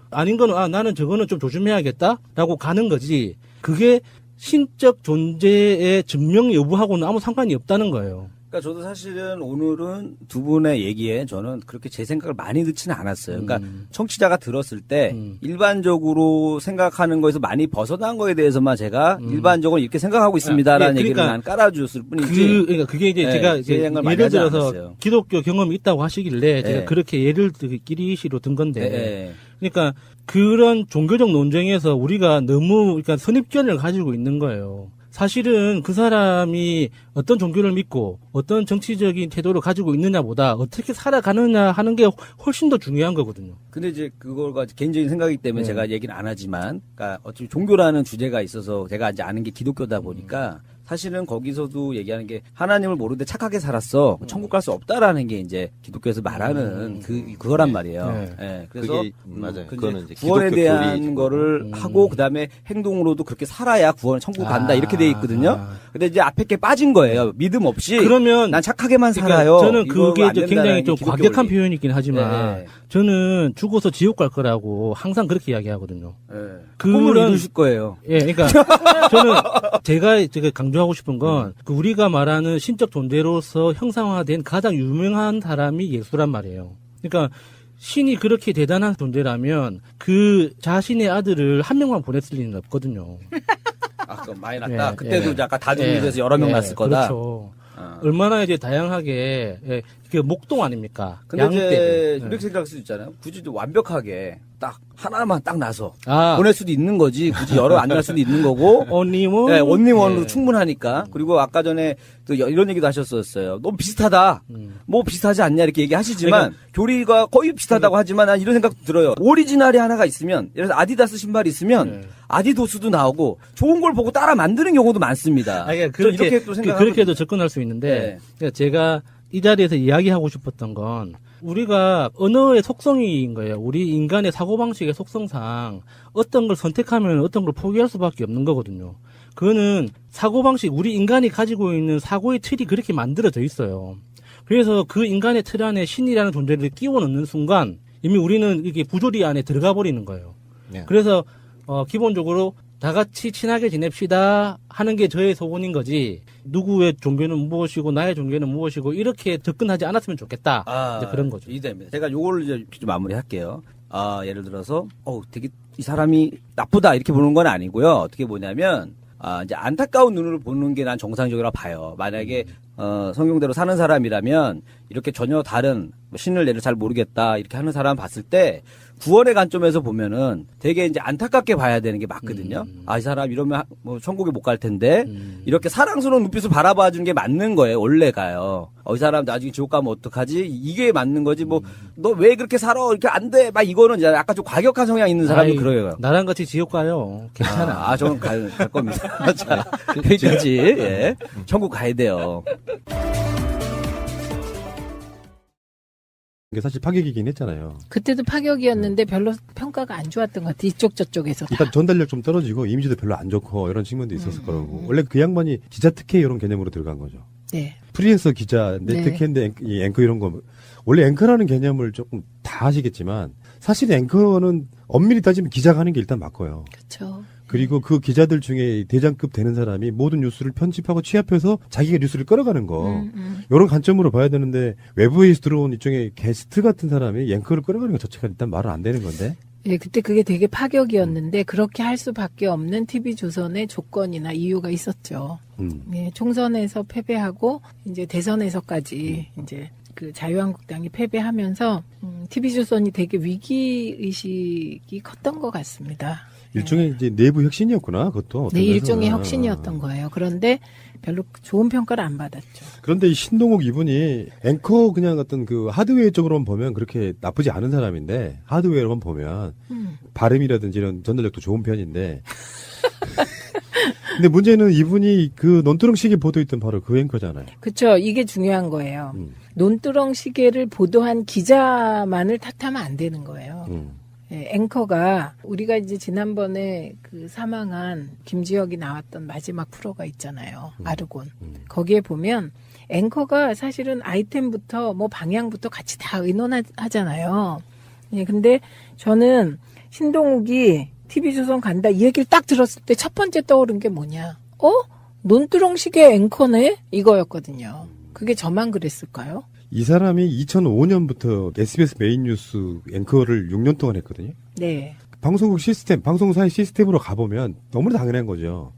아닌 거는 나는 저거는 좀 조심해야겠다라고 가는 거지. 그게 신적 존재의 증명 여부하고는 아무 상관이 없다는 거예요. 그러니까 저도 사실은 오늘은 두 분의 얘기에 저는 그렇게 제 생각을 많이 넣지는 않았어요. 그러니까 청취자가 들었을 때 일반적으로 생각하는 거에서 많이 벗어난 거에 대해서만 제가 일반적으로 이렇게 생각하고 있습니다라는 얘기를 난 깔아줬을 뿐이지. 그러니까 그게 이제 제가 예를 들어서 기독교 경험이 있다고 하시길래 제가 그렇게 예를 끼리시로 든 건데. 그러니까 그런 종교적 논쟁에서 우리가 너무 그러니까 선입견을 가지고 있는 거예요. 사실은 그 사람이 어떤 종교를 믿고 어떤 정치적인 태도를 가지고 있느냐보다 어떻게 살아가느냐 하는 게 훨씬 더 중요한 거거든요. 근데 이제 그거가 개인적인 생각이기 때문에 제가 얘기는 안 하지만, 그러니까 어차피 종교라는 주제가 있어서 제가 이제 아는 게 기독교다 보니까 사실은 거기서도 얘기하는 게 하나님을 모르는데 착하게 살았어. 천국 갈 수 없다라는 게 이제 기독교에서 말하는 그거란 말이에요. 네. 그래서 맞아요. 그거는 이제 구원에 대한 거를 하고 그다음에 행동으로도 그렇게 살아야 천국 간다 이렇게 돼 있거든요. 근데 이제 앞에 게 빠진 거예요. 믿음 없이 그러면 난 착하게만 살아요. 저는 그게 굉장히 좀 과격한 표현이긴 하지만 저는 죽어서 지옥 갈 거라고 항상 그렇게 이야기하거든요. 꿈을 이루실 거예요. 예, 그러니까 저는 제가 강조하고 싶은 건 우리가 말하는 신적 존재로서 형상화된 가장 유명한 사람이 예수란 말이에요. 그러니까 신이 그렇게 대단한 존재라면 그 자신의 아들을 한 명만 보냈을 리는 없거든요. 그럼 많이 났다. 그때도 약간 다중이돼서 여러 명 났을 거다. 그렇죠. 얼마나 이제 다양하게 그 목동 아닙니까? 근데 이제 이렇게 생각할 수도 있잖아요. 굳이 좀 완벽하게 딱 하나만 딱 나서 보낼 수도 있는 거지. 굳이 여러 안 날 수도 있는 거고. 원리원. 네, 원리원으로 충분하니까. 그리고 아까 전에 또 이런 얘기도 하셨었어요. 너무 비슷하다. 뭐 비슷하지 않냐 이렇게 얘기하시지만 교리가 거의 비슷하다고 하지만 난 이런 생각도 들어요. 오리지널이 하나가 있으면 예를 들어서 아디다스 신발이 있으면 아디도스도 나오고 좋은 걸 보고 따라 만드는 경우도 많습니다. 이렇게 또 그렇게도 접근할 수 있는데 제가 이 자리에서 이야기하고 싶었던 건 우리가 언어의 속성인 거예요. 우리 인간의 사고방식의 속성상 어떤 걸 선택하면 어떤 걸 포기할 수밖에 없는 거거든요. 그거는 사고방식, 우리 인간이 가지고 있는 사고의 틀이 그렇게 만들어져 있어요. 그래서 그 인간의 틀 안에 신이라는 존재를 끼워 넣는 순간 이미 우리는 이게 부조리 안에 들어가 버리는 거예요. 그래서 기본적으로 다 같이 친하게 지냅시다 하는 게 저의 소원인 거지. 누구의 종교는 무엇이고 나의 종교는 무엇이고 이렇게 접근하지 않았으면 좋겠다. 이제 그런 거죠. 이해됩니다. 제가 요거를 이제 좀 마무리할게요. 예를 들어서 되게 이 사람이 나쁘다 이렇게 보는 건 아니고요. 어떻게 보냐면 이제 안타까운 눈으로 보는 게 난 정상적이라고 봐요. 만약에 성경대로 사는 사람이라면 이렇게 전혀 다른 신을 내를 잘 모르겠다 이렇게 하는 사람 봤을 때 구원의 관점에서 보면은 되게 이제 안타깝게 봐야 되는 게 맞거든요. 이 사람 이러면 뭐 천국에 못 갈 텐데 이렇게 사랑스러운 눈빛을 바라봐 주는 게 맞는 거예요. 원래가요. 이 사람 나중에 지옥 가면 어떡하지? 이게 맞는 거지. 뭐 너 왜 그렇게 살아? 이렇게 안 돼. 막 이거는 이제 약간 좀 과격한 성향 있는 사람이 그래요. 나랑 같이 지옥 가요. 괜찮아. 저는 갈 겁니다. 자, 여기까지. 천국 가야 돼요. 이게 사실 파격이긴 했잖아요. 그때도 파격이었는데 별로 평가가 안 좋았던 것 같아. 이쪽 저쪽에서. 일단 전달력 좀 떨어지고 이미지도 별로 안 좋고 이런 측면도 있었을 거라고. 원래 그 양반이 지자특혜 이런 개념으로 들어간 거죠. 네. 프리랜서 기자인데 네. 특히 근데 이 앵커 이런 거 원래 앵커라는 개념을 조금 다 아시겠지만 사실 앵커는 엄밀히 따지면 기자가 하는 게 일단 맞고요. 그렇죠. 그리고 그 기자들 중에 대장급 되는 사람이 모든 뉴스를 편집하고 취합해서 자기가 뉴스를 끌어가는 거 이런 관점으로 봐야 되는데 외부에서 들어온 일종의 게스트 같은 사람이 앵커를 끌어가는 것 자체가 일단 말은 안 되는 건데. 예, 그때 그게 되게 파격이었는데 그렇게 할 수밖에 없는 TV조선의 조건이나 이유가 있었죠. 예, 총선에서 패배하고 이제 대선에서까지 이제 그 자유한국당이 패배하면서 TV조선이 되게 위기 의식이 컸던 것 같습니다. 일종의 이제 내부 혁신이었구나, 그것도. 네, 일종의 혁신이었던 거예요. 그런데 별로 좋은 평가를 안 받았죠. 그런데 이 신동욱 이분이 앵커 그냥 어떤 그 하드웨어 쪽으로만 보면 그렇게 나쁘지 않은 사람인데 하드웨어로만 보면 발음이라든지 이런 전달력도 좋은 편인데 근데 문제는 이분이 그 논두렁시계 보도했던 바로 그 앵커잖아요. 그렇죠. 이게 중요한 거예요. 논두렁시계를 보도한 기자만을 탓하면 안 되는 거예요. 예, 앵커가 우리가 이제 지난번에 그 사망한 김지혁이 나왔던 마지막 프로가 있잖아요. 아르곤. 거기에 보면 앵커가 사실은 아이템부터 뭐 방향부터 같이 다 의논하잖아요. 예, 근데 저는 신동욱이 TV조선 간다 이 얘기를 딱 들었을 때 첫 번째 떠오른 게 뭐냐? 논두렁시계 앵커네? 이거였거든요. 그게 저만 그랬을까요? 이 사람이 2005년부터 SBS 메인 뉴스 앵커를 6년 동안 했거든요. 네. 방송국 시스템, 방송사의 시스템으로 가보면 너무나 당연한 거죠.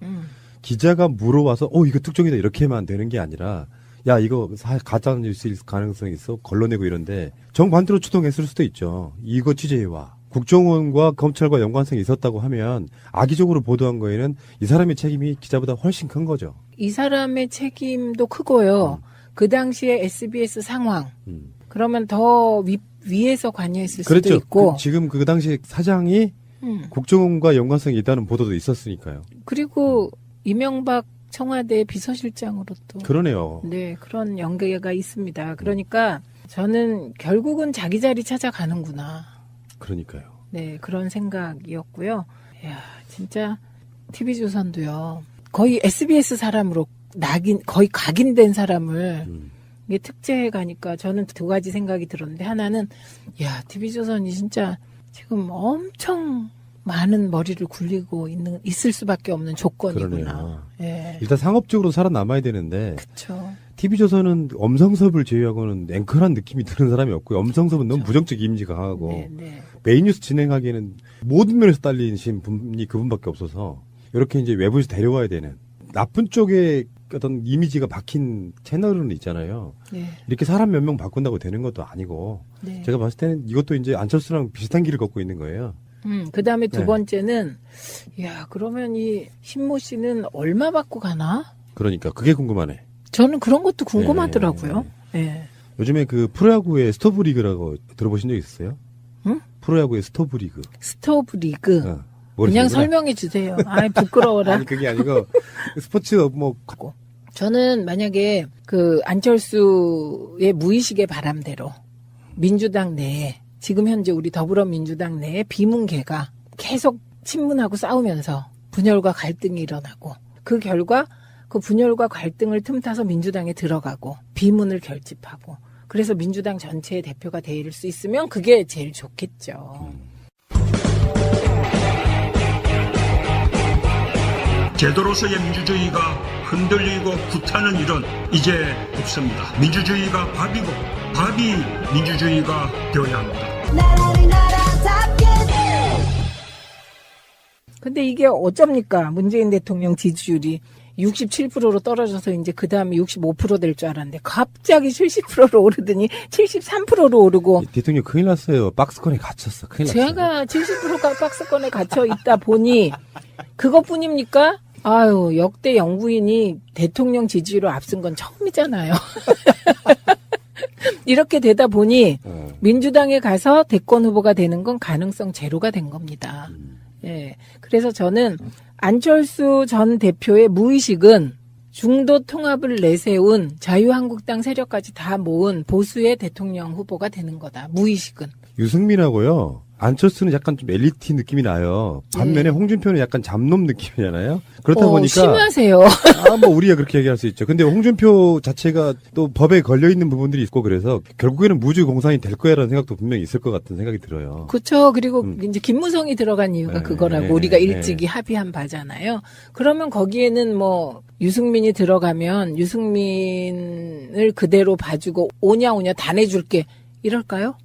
기자가 물어와서 이거 특종이다 이렇게만 되는 게 아니라 야 이거 가짜 뉴스일 가능성이 있어 걸러내고 이런데 정반대로 추동했을 수도 있죠. 이거 취재해와. 국정원과 검찰과 연관성이 있었다고 하면 악의적으로 보도한 거에는 이 사람의 책임이 기자보다 훨씬 큰 거죠. 이 사람의 책임도 크고요. 그 당시에 SBS 상황. 그러면 더 위에서 관여했을 그렇죠. 수도 있고. 지금 그 당시 사장이 국정원과 연관성이 있다는 보도도 있었으니까요. 그리고 이명박 청와대 비서실장으로 또. 그러네요. 네, 그런 연계가 있습니다. 그러니까 저는 결국은 자기 자리 찾아가는구나. 그러니까요. 네, 그런 생각이었고요. 이야, 진짜 TV조선도요. 거의 SBS 사람으로 거의 각인된 사람을 이게 특제해 가니까 저는 두 가지 생각이 들었는데 하나는 야, TV조선이 진짜 지금 엄청 많은 머리를 굴리고 있을 수밖에 없는 조건이구나. 예. 일단 상업적으로 살아남아야 되는데. 그렇죠. TV조선은 엄성섭을 제외하고는 앵커란 느낌이 드는 사람이 없고요. 엄성섭은 너무 부정적 이미지가 강하고 네. 메인 뉴스 진행하기에는 모든 면에서 딸리신 분이 그분밖에 없어서 이렇게 이제 외부에서 데려와야 되는 나쁜 쪽에 어떤 이미지가 박힌 채널은 있잖아요. 네. 이렇게 사람 몇 명 바꾼다고 되는 것도 아니고 네. 제가 봤을 때는 이것도 이제 안철수랑 비슷한 길을 걷고 있는 거예요. 그 다음에 두 네. 번째는 야, 그러면 이 신모 씨는 얼마 받고 가나? 그러니까 그게 궁금하네. 저는 그런 것도 궁금하더라고요. 네. 요즘에 그 프로야구의 스토브리그라고 들어보신 적 있으세요? 응? 프로야구의 스토브리그. 스토브리그. 그냥 모르시는구나. 설명해 주세요. 아이, 부끄러워라. 아니, 그게 아니고, 스포츠 저는 만약에 그 안철수의 무의식의 바람대로 민주당 내에 지금 현재 우리 더불어민주당 내에 비문계가 계속 친문하고 싸우면서 분열과 갈등이 일어나고 그 결과 그 분열과 갈등을 틈타서 민주당에 들어가고 비문을 결집하고 그래서 민주당 전체의 대표가 될 수 있으면 그게 제일 좋겠죠. 제도로서의 민주주의가 흔들리고 구타는 일은 이제 없습니다. 민주주의가 밥이고 밥이 민주주의가 되어야 합니다. 근데 이게 어쩝니까? 문재인 대통령 지지율이 67%로 떨어져서 이제 그 다음에 65% 될 줄 알았는데 갑자기 70%로 오르더니 73%로 오르고. 대통령 큰일 났어요. 박스권에 갇혔어. 큰일 났어요. 제가 70%가 박스권에 갇혀 있다 보니 그것뿐입니까? 아유, 역대 영부인이 대통령 지지율을 앞선 건 처음이잖아요. 이렇게 되다 보니 민주당에 가서 대권 후보가 되는 건 가능성 제로가 된 겁니다. 예. 그래서 저는 안철수 전 대표의 무의식은 중도 통합을 내세운 자유한국당 세력까지 다 모은 보수의 대통령 후보가 되는 거다. 무의식은. 유승민하고요. 안철수는 약간 좀 엘리트 느낌이 나요. 반면에 홍준표는 약간 잡놈 느낌이잖아요. 그렇다 보니까 심하세요. 뭐 우리가 그렇게 얘기할 수 있죠. 근데 홍준표 자체가 또 법에 걸려 있는 부분들이 있고 그래서 결국에는 무주공산이 될 거야라는 생각도 분명히 있을 것 같은 생각이 들어요. 그렇죠. 그리고 이제 김무성이 들어간 이유가 네, 그거라고 네, 우리가 네. 일찍이 합의한 바잖아요. 그러면 거기에는 뭐 유승민이 들어가면 유승민을 그대로 봐주고 오냐 다 내줄게 이럴까요?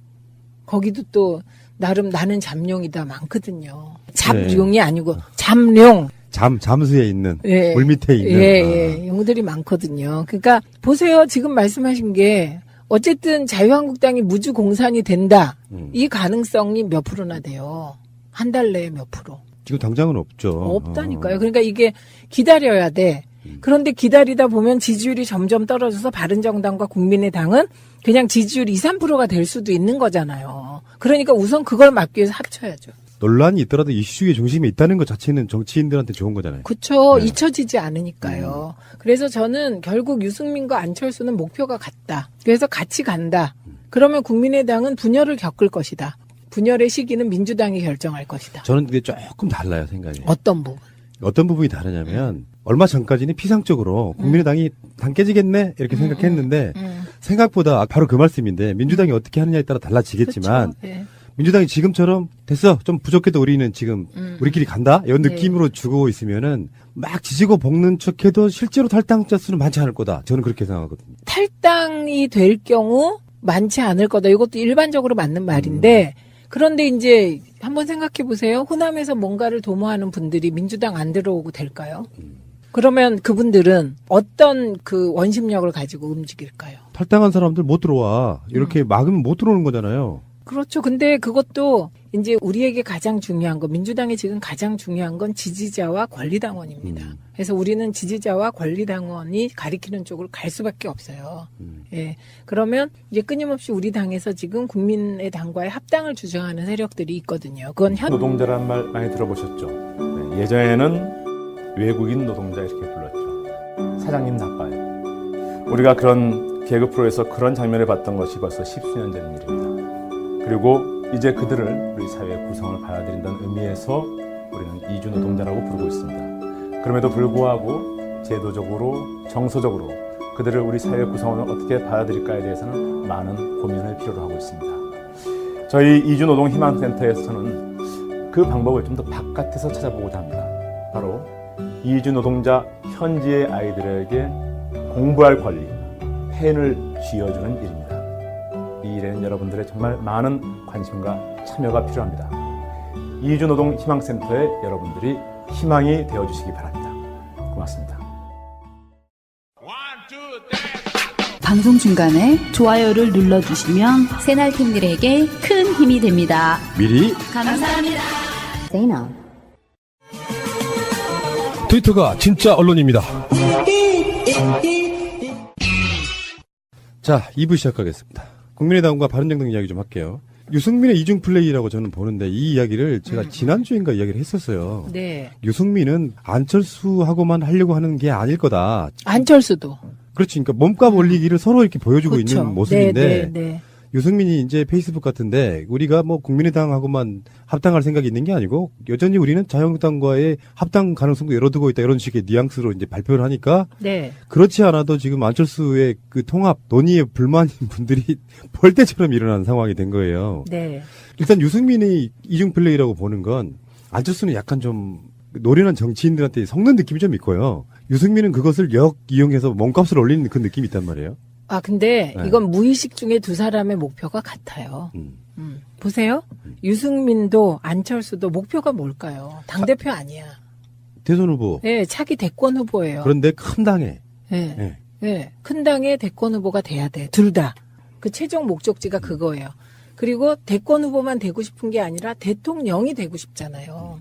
거기도 또 나름 나는 잠룡이다 많거든요. 잡룡이 아니고 잠룡. 잠수에 있는 예. 물 밑에 있는 예. 용들이 많거든요. 그러니까 보세요. 지금 말씀하신 게 어쨌든 자유한국당이 무주공산이 된다. 이 가능성이 몇 프로나 돼요. 한 달 내에 몇 프로. 지금 당장은 없죠. 없다니까요. 그러니까 이게 기다려야 돼. 그런데 기다리다 보면 지지율이 점점 떨어져서 바른정당과 국민의당은 그냥 지지율 2, 3%가 될 수도 있는 거잖아요. 그러니까 우선 그걸 막기 위해서 합쳐야죠. 논란이 있더라도 이슈의 중심에 있다는 것 자체는 정치인들한테 좋은 거잖아요. 그렇죠. 잊혀지지 않으니까요. 그래서 저는 결국 유승민과 안철수는 목표가 같다. 그래서 같이 간다. 그러면 국민의당은 분열을 겪을 것이다. 분열의 시기는 민주당이 결정할 것이다. 저는 그게 조금 달라요, 생각이. 어떤 부분? 어떤 부분이 다르냐면 얼마 전까지는 피상적으로 국민의당이 당 깨지겠네 이렇게 생각했는데 생각보다 바로 그 말씀인데 민주당이 어떻게 하느냐에 따라 달라지겠지만 그렇죠. 네. 민주당이 지금처럼 됐어 좀 부족해도 우리는 지금 우리끼리 간다 이런 느낌으로 주고 있으면은 막 지지고 볶는 척해도 실제로 탈당자 수는 많지 않을 거다. 저는 그렇게 생각하거든요. 탈당이 될 경우 많지 않을 거다. 이것도 일반적으로 맞는 말인데 그런데 이제 한번 생각해 보세요. 호남에서 뭔가를 도모하는 분들이 민주당 안 들어오고 될까요? 그러면 그분들은 어떤 그 원심력을 가지고 움직일까요? 탈당한 사람들 못 들어와. 이렇게 막으면 못 들어오는 거잖아요. 그렇죠. 근데 그것도 이제 우리에게 가장 중요한 거, 민주당이 지금 가장 중요한 건 지지자와 권리당원입니다. 그래서 우리는 지지자와 권리당원이 가리키는 쪽으로 갈 수밖에 없어요. 예. 그러면 이제 끊임없이 우리 당에서 지금 국민의 당과의 합당을 주장하는 세력들이 있거든요. 그건 노동자란 말 많이 들어보셨죠? 네, 예전에는 외국인 노동자 이렇게 불렀죠. 사장님 나빠요. 우리가 그런 개그 프로에서 그런 장면을 봤던 것이 벌써 10수년 전 일입니다. 그리고 이제 그들을 우리 사회의 구성을 받아들인다는 의미에서 우리는 이주 노동자라고 부르고 있습니다. 그럼에도 불구하고 제도적으로 정서적으로 그들을 우리 사회 구성원을 어떻게 받아들일까에 대해서는 많은 고민을 필요로 하고 있습니다. 저희 이주 노동 희망센터에서는 그 방법을 좀 더 바깥에서 찾아보고자 합니다. 바로 이주 노동자 현지의 아이들에게 공부할 권리, 펜을 쥐어주는 일입니다. 이 일에는 여러분들의 정말 많은 관심과 참여가 필요합니다. 이주 노동 희망센터에 여러분들이 희망이 되어주시기 바랍니다. 고맙습니다. 방송 중간에 좋아요를 눌러주시면 새날팀들에게 큰 힘이 됩니다. 미리 감사합니다. 세이나. 트위터가 진짜 언론입니다. 자, 2부 시작하겠습니다. 국민의당과 바른정당 이야기 좀 할게요. 유승민의 이중 플레이라고 저는 보는데 이 이야기를 제가 지난주인가 이야기를 했었어요. 네. 유승민은 안철수하고만 하려고 하는 게 아닐 거다. 안철수도. 그렇지. 그러니까 몸값 올리기를 서로 이렇게 보여주고 그렇죠. 있는 모습인데 네. 유승민이 이제 페이스북 같은데 우리가 뭐 국민의당하고만 합당할 생각이 있는 게 아니고 여전히 우리는 자유한국당과의 합당 가능성도 열어두고 있다 이런 식의 뉘앙스로 이제 발표를 하니까 네. 그렇지 않아도 지금 안철수의 그 통합 논의에 불만인 분들이 벌떼처럼 일어나는 상황이 된 거예요. 네. 일단 유승민의 이중 플레이라고 보는 건 안철수는 약간 좀 노련한 정치인들한테 섞는 느낌이 좀 있고요. 유승민은 그것을 역 이용해서 몸값을 올리는 그 느낌이 있단 말이에요. 아, 근데 네. 이건 무의식 중에 두 사람의 목표가 같아요. 보세요. 유승민도 안철수도 목표가 뭘까요? 당대표 아니야. 대선 후보. 네, 차기 대권 후보예요. 그런데 큰 당에. 네. 네. 네. 큰 당의 대권 후보가 돼야 돼. 둘 다. 그 최종 목적지가 그거예요. 그리고 대권 후보만 되고 싶은 게 아니라 대통령이 되고 싶잖아요.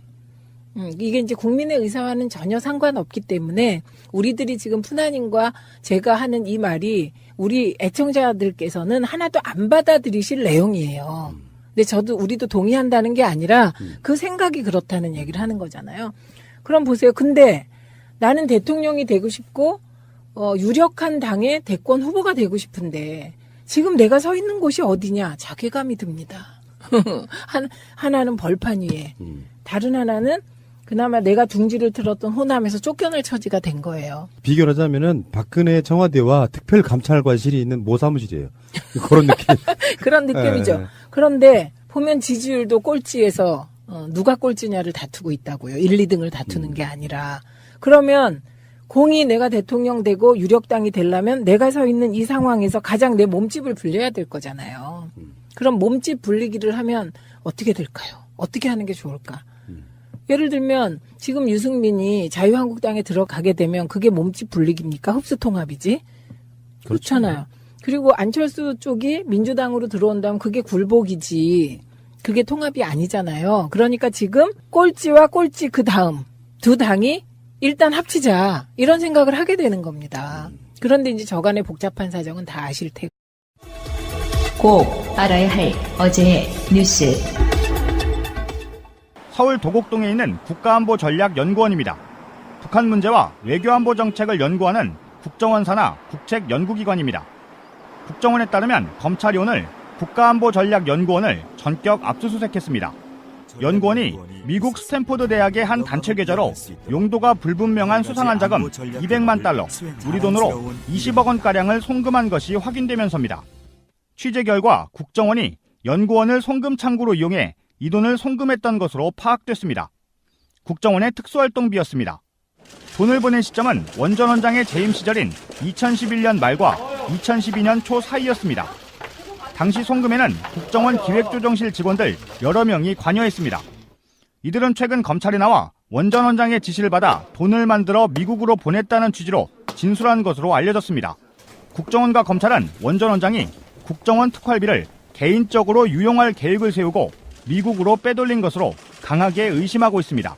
이게 이제 국민의 의사와는 전혀 상관없기 때문에 우리들이 지금 푸나님과 제가 하는 이 말이 우리 애청자들께서는 하나도 안 받아들이실 내용이에요. 근데 우리도 동의한다는 게 아니라 그 생각이 그렇다는 얘기를 하는 거잖아요. 그럼 보세요. 근데 나는 대통령이 되고 싶고 유력한 당의 대권 후보가 되고 싶은데 지금 내가 서 있는 곳이 어디냐? 자괴감이 듭니다. 하나는 벌판 위에, 다른 하나는 그나마 내가 둥지를 틀었던 호남에서 쫓겨날 처지가 된 거예요. 비교를 하자면은 박근혜 청와대와 특별감찰관실이 있는 모사무실이에요. 그런 느낌. 그런 느낌이죠. 네. 그런데 보면 지지율도 꼴찌에서 누가 꼴찌냐를 다투고 있다고요. 1, 2등을 다투는 게 아니라. 그러면 공이 내가 대통령 되고 유력당이 되려면 내가 서 있는 이 상황에서 가장 내 몸집을 불려야 될 거잖아요. 그럼 몸집 불리기를 하면 어떻게 될까요? 어떻게 하는 게 좋을까? 예를 들면 지금 유승민이 자유한국당에 들어가게 되면 그게 몸집 불리기입니까? 흡수통합이지? 그렇잖아요. 그리고 안철수 쪽이 민주당으로 들어온다면 그게 굴복이지. 그게 통합이 아니잖아요. 그러니까 지금 꼴찌와 꼴찌 그 다음 두 당이 일단 합치자 이런 생각을 하게 되는 겁니다. 그런데 이제 저간의 복잡한 사정은 다 아실 테고. 꼭 알아야 할 어제의 뉴스. 서울 도곡동에 있는 국가안보전략연구원입니다. 북한 문제와 외교안보 정책을 연구하는 국정원사나 국책연구기관입니다. 국정원에 따르면 검찰이 오늘 국가안보전략연구원을 전격 압수수색했습니다. 연구원이 미국 스탠포드 대학의 한 단체 계좌로 용도가 불분명한 수상한 자금 200만 달러, 우리 돈으로 20억 원가량을 송금한 것이 확인되면서입니다. 취재 결과 국정원이 연구원을 송금 창구로 이용해 이 돈을 송금했던 것으로 파악됐습니다. 국정원의 특수활동비였습니다. 돈을 보낸 시점은 원전 원장의 재임 시절인 2011년 말과 2012년 초 사이였습니다. 당시 송금에는 국정원 기획조정실 직원들 여러 명이 관여했습니다. 이들은 최근 검찰에 나와 원전 원장의 지시를 받아 돈을 만들어 미국으로 보냈다는 취지로 진술한 것으로 알려졌습니다. 국정원과 검찰은 원전 원장이 국정원 특활비를 개인적으로 유용할 계획을 세우고 미국으로 빼돌린 것으로 강하게 의심하고 있습니다.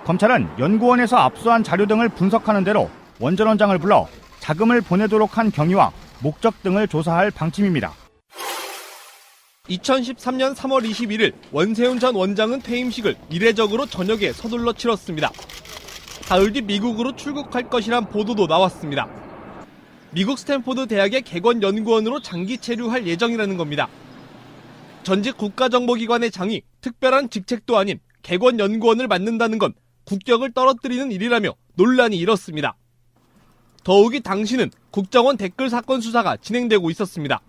검찰은 연구원에서 압수한 자료 등을 분석하는 대로 원전 원장을 불러 자금을 보내도록 한 경위와 목적 등을 조사할 방침입니다. 2013년 3월 21일 원세훈 전 원장은 퇴임식을 이례적으로 저녁에 서둘러 치렀습니다. 사흘 뒤 미국으로 출국할 것이란 보도도 나왔습니다. 미국 스탠포드 대학의 객원연구원으로 장기 체류할 예정이라는 겁니다. 전직 국가정보기관의 장이 특별한 직책도 아닌 객원연구원을 맡는다는 건 국격을 떨어뜨리는 일이라며 논란이 일었습니다. 더욱이 당시는 국정원 댓글 사건 수사가 진행되고 있었습니다.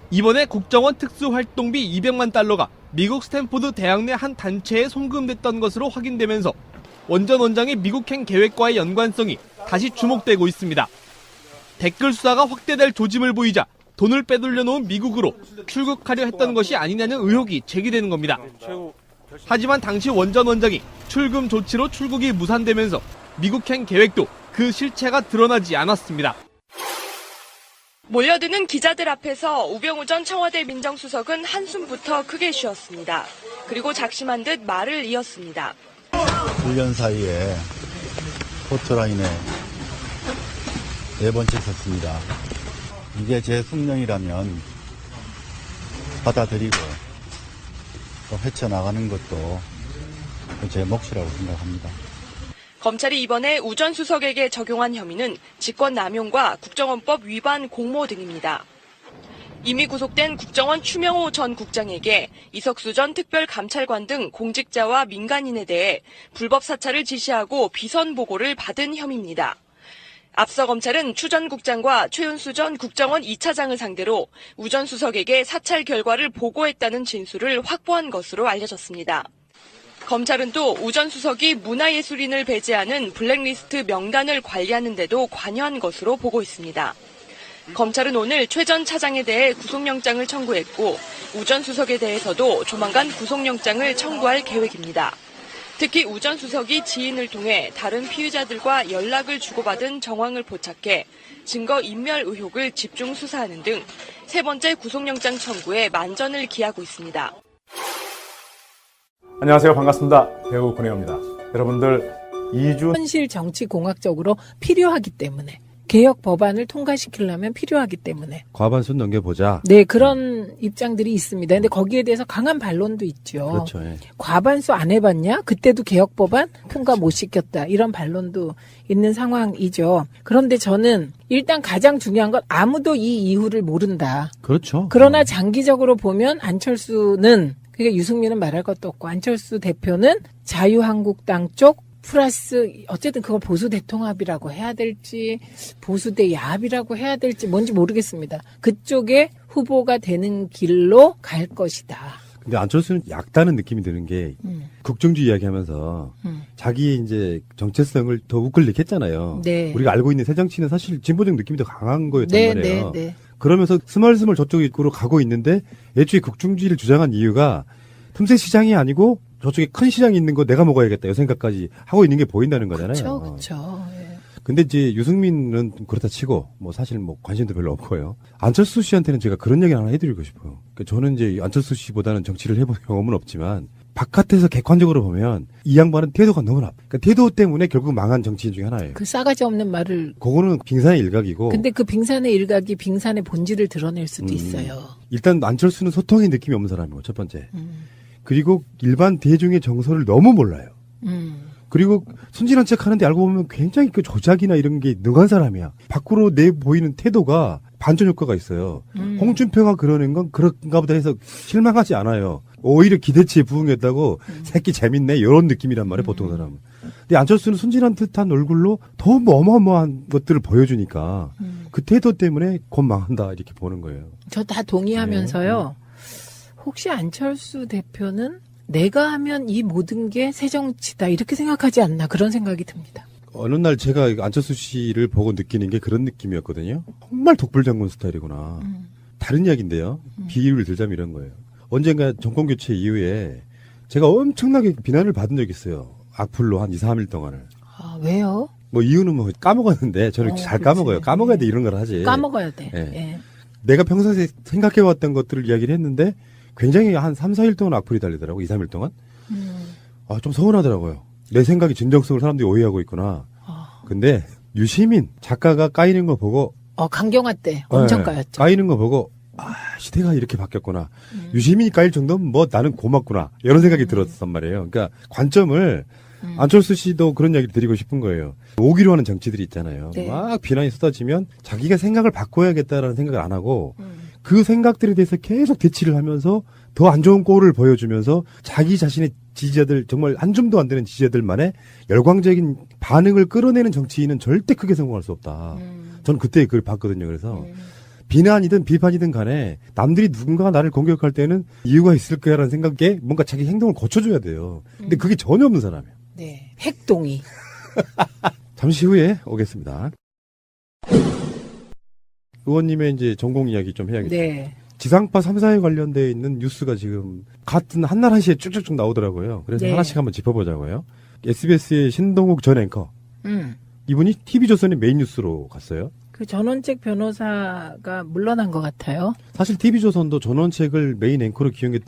이번에 국정원 특수활동비 200만 달러가 미국 스탠포드 대학 내 한 단체에 송금됐던 것으로 확인되면서 원전 원장의 미국행 계획과의 연관성이 다시 주목되고 있습니다. 댓글 수사가 확대될 조짐을 보이자 돈을 빼돌려 놓은 미국으로 출국하려 했던 것이 아니냐는 의혹이 제기되는 겁니다. 하지만 당시 원전 원장이 출금 조치로 출국이 무산되면서 미국행 계획도 그 실체가 드러나지 않았습니다. 몰려드는 기자들 앞에서 우병우 전 청와대 민정수석은 한숨부터 크게 쉬었습니다. 그리고 작심한 듯 말을 이었습니다. 1년 사이에 포토라인에 4번째 섰습니다. 이게 제 숙명이라면 받아들이고 또 헤쳐나가는 것도 제 몫이라고 생각합니다. 검찰이 이번에 우 전 수석에게 적용한 혐의는 직권남용과 국정원법 위반 공모 등입니다. 이미 구속된 국정원 추명호 전 국장에게 이석수 전 특별감찰관 등 공직자와 민간인에 대해 불법 사찰을 지시하고 비선 보고를 받은 혐의입니다. 앞서 검찰은 추 전 국장과 최은수 전 국정원 2차장을 상대로 우 전 수석에게 사찰 결과를 보고했다는 진술을 확보한 것으로 알려졌습니다. 검찰은 또 우 전 수석이 문화예술인을 배제하는 블랙리스트 명단을 관리하는 데도 관여한 것으로 보고 있습니다. 검찰은 오늘 최 전 차장에 대해 구속영장을 청구했고 우 전 수석에 대해서도 조만간 구속영장을 청구할 계획입니다. 특히 우 전 수석이 지인을 통해 다른 피의자들과 연락을 주고받은 정황을 포착해 증거 인멸 의혹을 집중 수사하는 등 세 번째 구속영장 청구에 만전을 기하고 있습니다. 안녕하세요. 반갑습니다. 배우 권혜영입니다. 여러분들 2주 현실 정치공학적으로 필요하기 때문에 개혁 법안을 통과시키려면 필요하기 때문에 과반수 넘겨보자. 네, 그런 입장들이 있습니다. 근데 거기에 대해서 강한 반론도 있죠. 그렇죠. 예. 과반수 안 해봤냐? 그때도 개혁 법안 통과 못 시켰다. 이런 반론도 있는 상황이죠. 그런데 저는 일단 가장 중요한 건 아무도 이 이유를 모른다. 그렇죠. 그러나 장기적으로 보면 안철수는 그러니까 유승민은 말할 것도 없고 안철수 대표는 자유한국당 쪽 플러스 어쨌든 그걸 보수 대통합이라고 해야 될지 보수 대 야합이라고 해야 될지 뭔지 모르겠습니다. 그쪽에 후보가 되는 길로 갈 것이다. 근데 안철수는 약다는 느낌이 드는 게 국정주의 이야기하면서 자기의 이제 정체성을 더 우클릭했잖아요. 네. 우리가 알고 있는 새정치는 사실 진보적 느낌이 더 강한 거였단 네, 말이에요. 네, 네. 그러면서 스멀스멀 저쪽으로 가고 있는데 애초에 국중주의를 주장한 이유가 틈새 시장이 아니고 저쪽에 큰 시장이 있는 거 내가 먹어야겠다 이 생각까지 하고 있는 게 보인다는 거잖아요. 그렇죠. 예. 근데 이제 유승민은 그렇다 치고 뭐 사실 뭐 관심도 별로 없고요. 안철수 씨한테는 제가 그런 얘기 하나 해드리고 싶어요. 그러니까 저는 이제 안철수 씨보다는 정치를 해본 경험은 없지만 바깥에서 객관적으로 보면 이 양반은 태도가 너무 나빠. 그러니까 태도 때문에 결국 망한 정치인 중에 하나예요. 그 싸가지 없는 말을. 그거는 빙산의 일각이고. 근데 그 빙산의 일각이 빙산의 본질을 드러낼 수도 있어요. 일단 안철수는 소통의 느낌이 없는 사람이고 첫 번째. 그리고 일반 대중의 정서를 너무 몰라요. 그리고 순진한 척 하는데 알고 보면 굉장히 그 조작이나 이런 게 능한 사람이야. 밖으로 내 보이는 태도가 반전 효과가 있어요. 홍준표가 그러는 건 그런가 보다 해서 실망하지 않아요. 오히려 기대치에 부응했다고 새끼 재밌네 이런 느낌이란 말이에요. 보통 사람은. 근데 안철수는 순진한 듯한 얼굴로 더 어마어마한 것들을 보여주니까 그 태도 때문에 곧 망한다 이렇게 보는 거예요. 저 다 동의하면서요. 혹시 안철수 대표는 내가 하면 이 모든 게 새정치다 이렇게 생각하지 않나 그런 생각이 듭니다. 어느 날 제가 안철수 씨를 보고 느끼는 게 그런 느낌이었거든요. 정말 독불장군 스타일이구나. 다른 이야기인데요. 비유를 들자면 이런 거예요. 언젠가 정권교체 이후에 제가 엄청나게 비난을 받은 적이 있어요. 악플로 한 2, 3일 동안을. 아, 왜요? 뭐 이유는 뭐 까먹었는데 저는 잘 까먹어요. 까먹어야 돼 이런 걸 하지. 까먹어야 돼. 예. 예. 내가 평소에 생각해왔던 것들을 이야기를 했는데 굉장히 한 3, 4일 동안 악플이 달리더라고. 2, 3일 동안. 아, 좀 서운하더라고요. 내 생각이 진정성을 사람들이 오해하고 있구나. 근데 유시민 작가가 까이는 거 보고 강경화 때 엄청 까였죠. 까이는 거 보고 시대가 이렇게 바뀌었구나. 유시민이 까일 정도면 뭐 나는 고맙구나. 이런 생각이 들었단 말이에요. 그러니까 관점을 안철수 씨도 그런 이야기를 드리고 싶은 거예요. 오기로 하는 정치들이 있잖아요. 네. 막 비난이 쏟아지면 자기가 생각을 바꿔야겠다라는 생각을 안 하고 그 생각들에 대해서 계속 대치를 하면서 더 안 좋은 꼴을 보여주면서 자기 자신의 지지자들 정말 한 줌도 안 되는 지지자들만의 열광적인 반응을 끌어내는 정치인은 절대 크게 성공할 수 없다. 저는 그때 그걸 봤거든요. 그래서 비난이든 비판이든 간에 남들이 누군가가 나를 공격할 때는 이유가 있을 거야라는 생각에 뭔가 자기 행동을 고쳐줘야 돼요. 근데 그게 전혀 없는 사람이에요. 네. 핵동의. 잠시 후에 오겠습니다. 의원님의 이제 전공 이야기 좀 해야겠죠. 네. 지상파 3사에 관련되어 있는 뉴스가 지금 같은 한날 한시에 쭉쭉쭉 나오더라고요. 그래서 네. 하나씩 한번 짚어보자고요. SBS의 신동욱 전 앵커. 이분이 TV조선의 메인 뉴스로 갔어요. 그 전원책 변호사가 물러난 것 같아요. 사실 TV조선도 전원책을 메인 앵커로 기용했던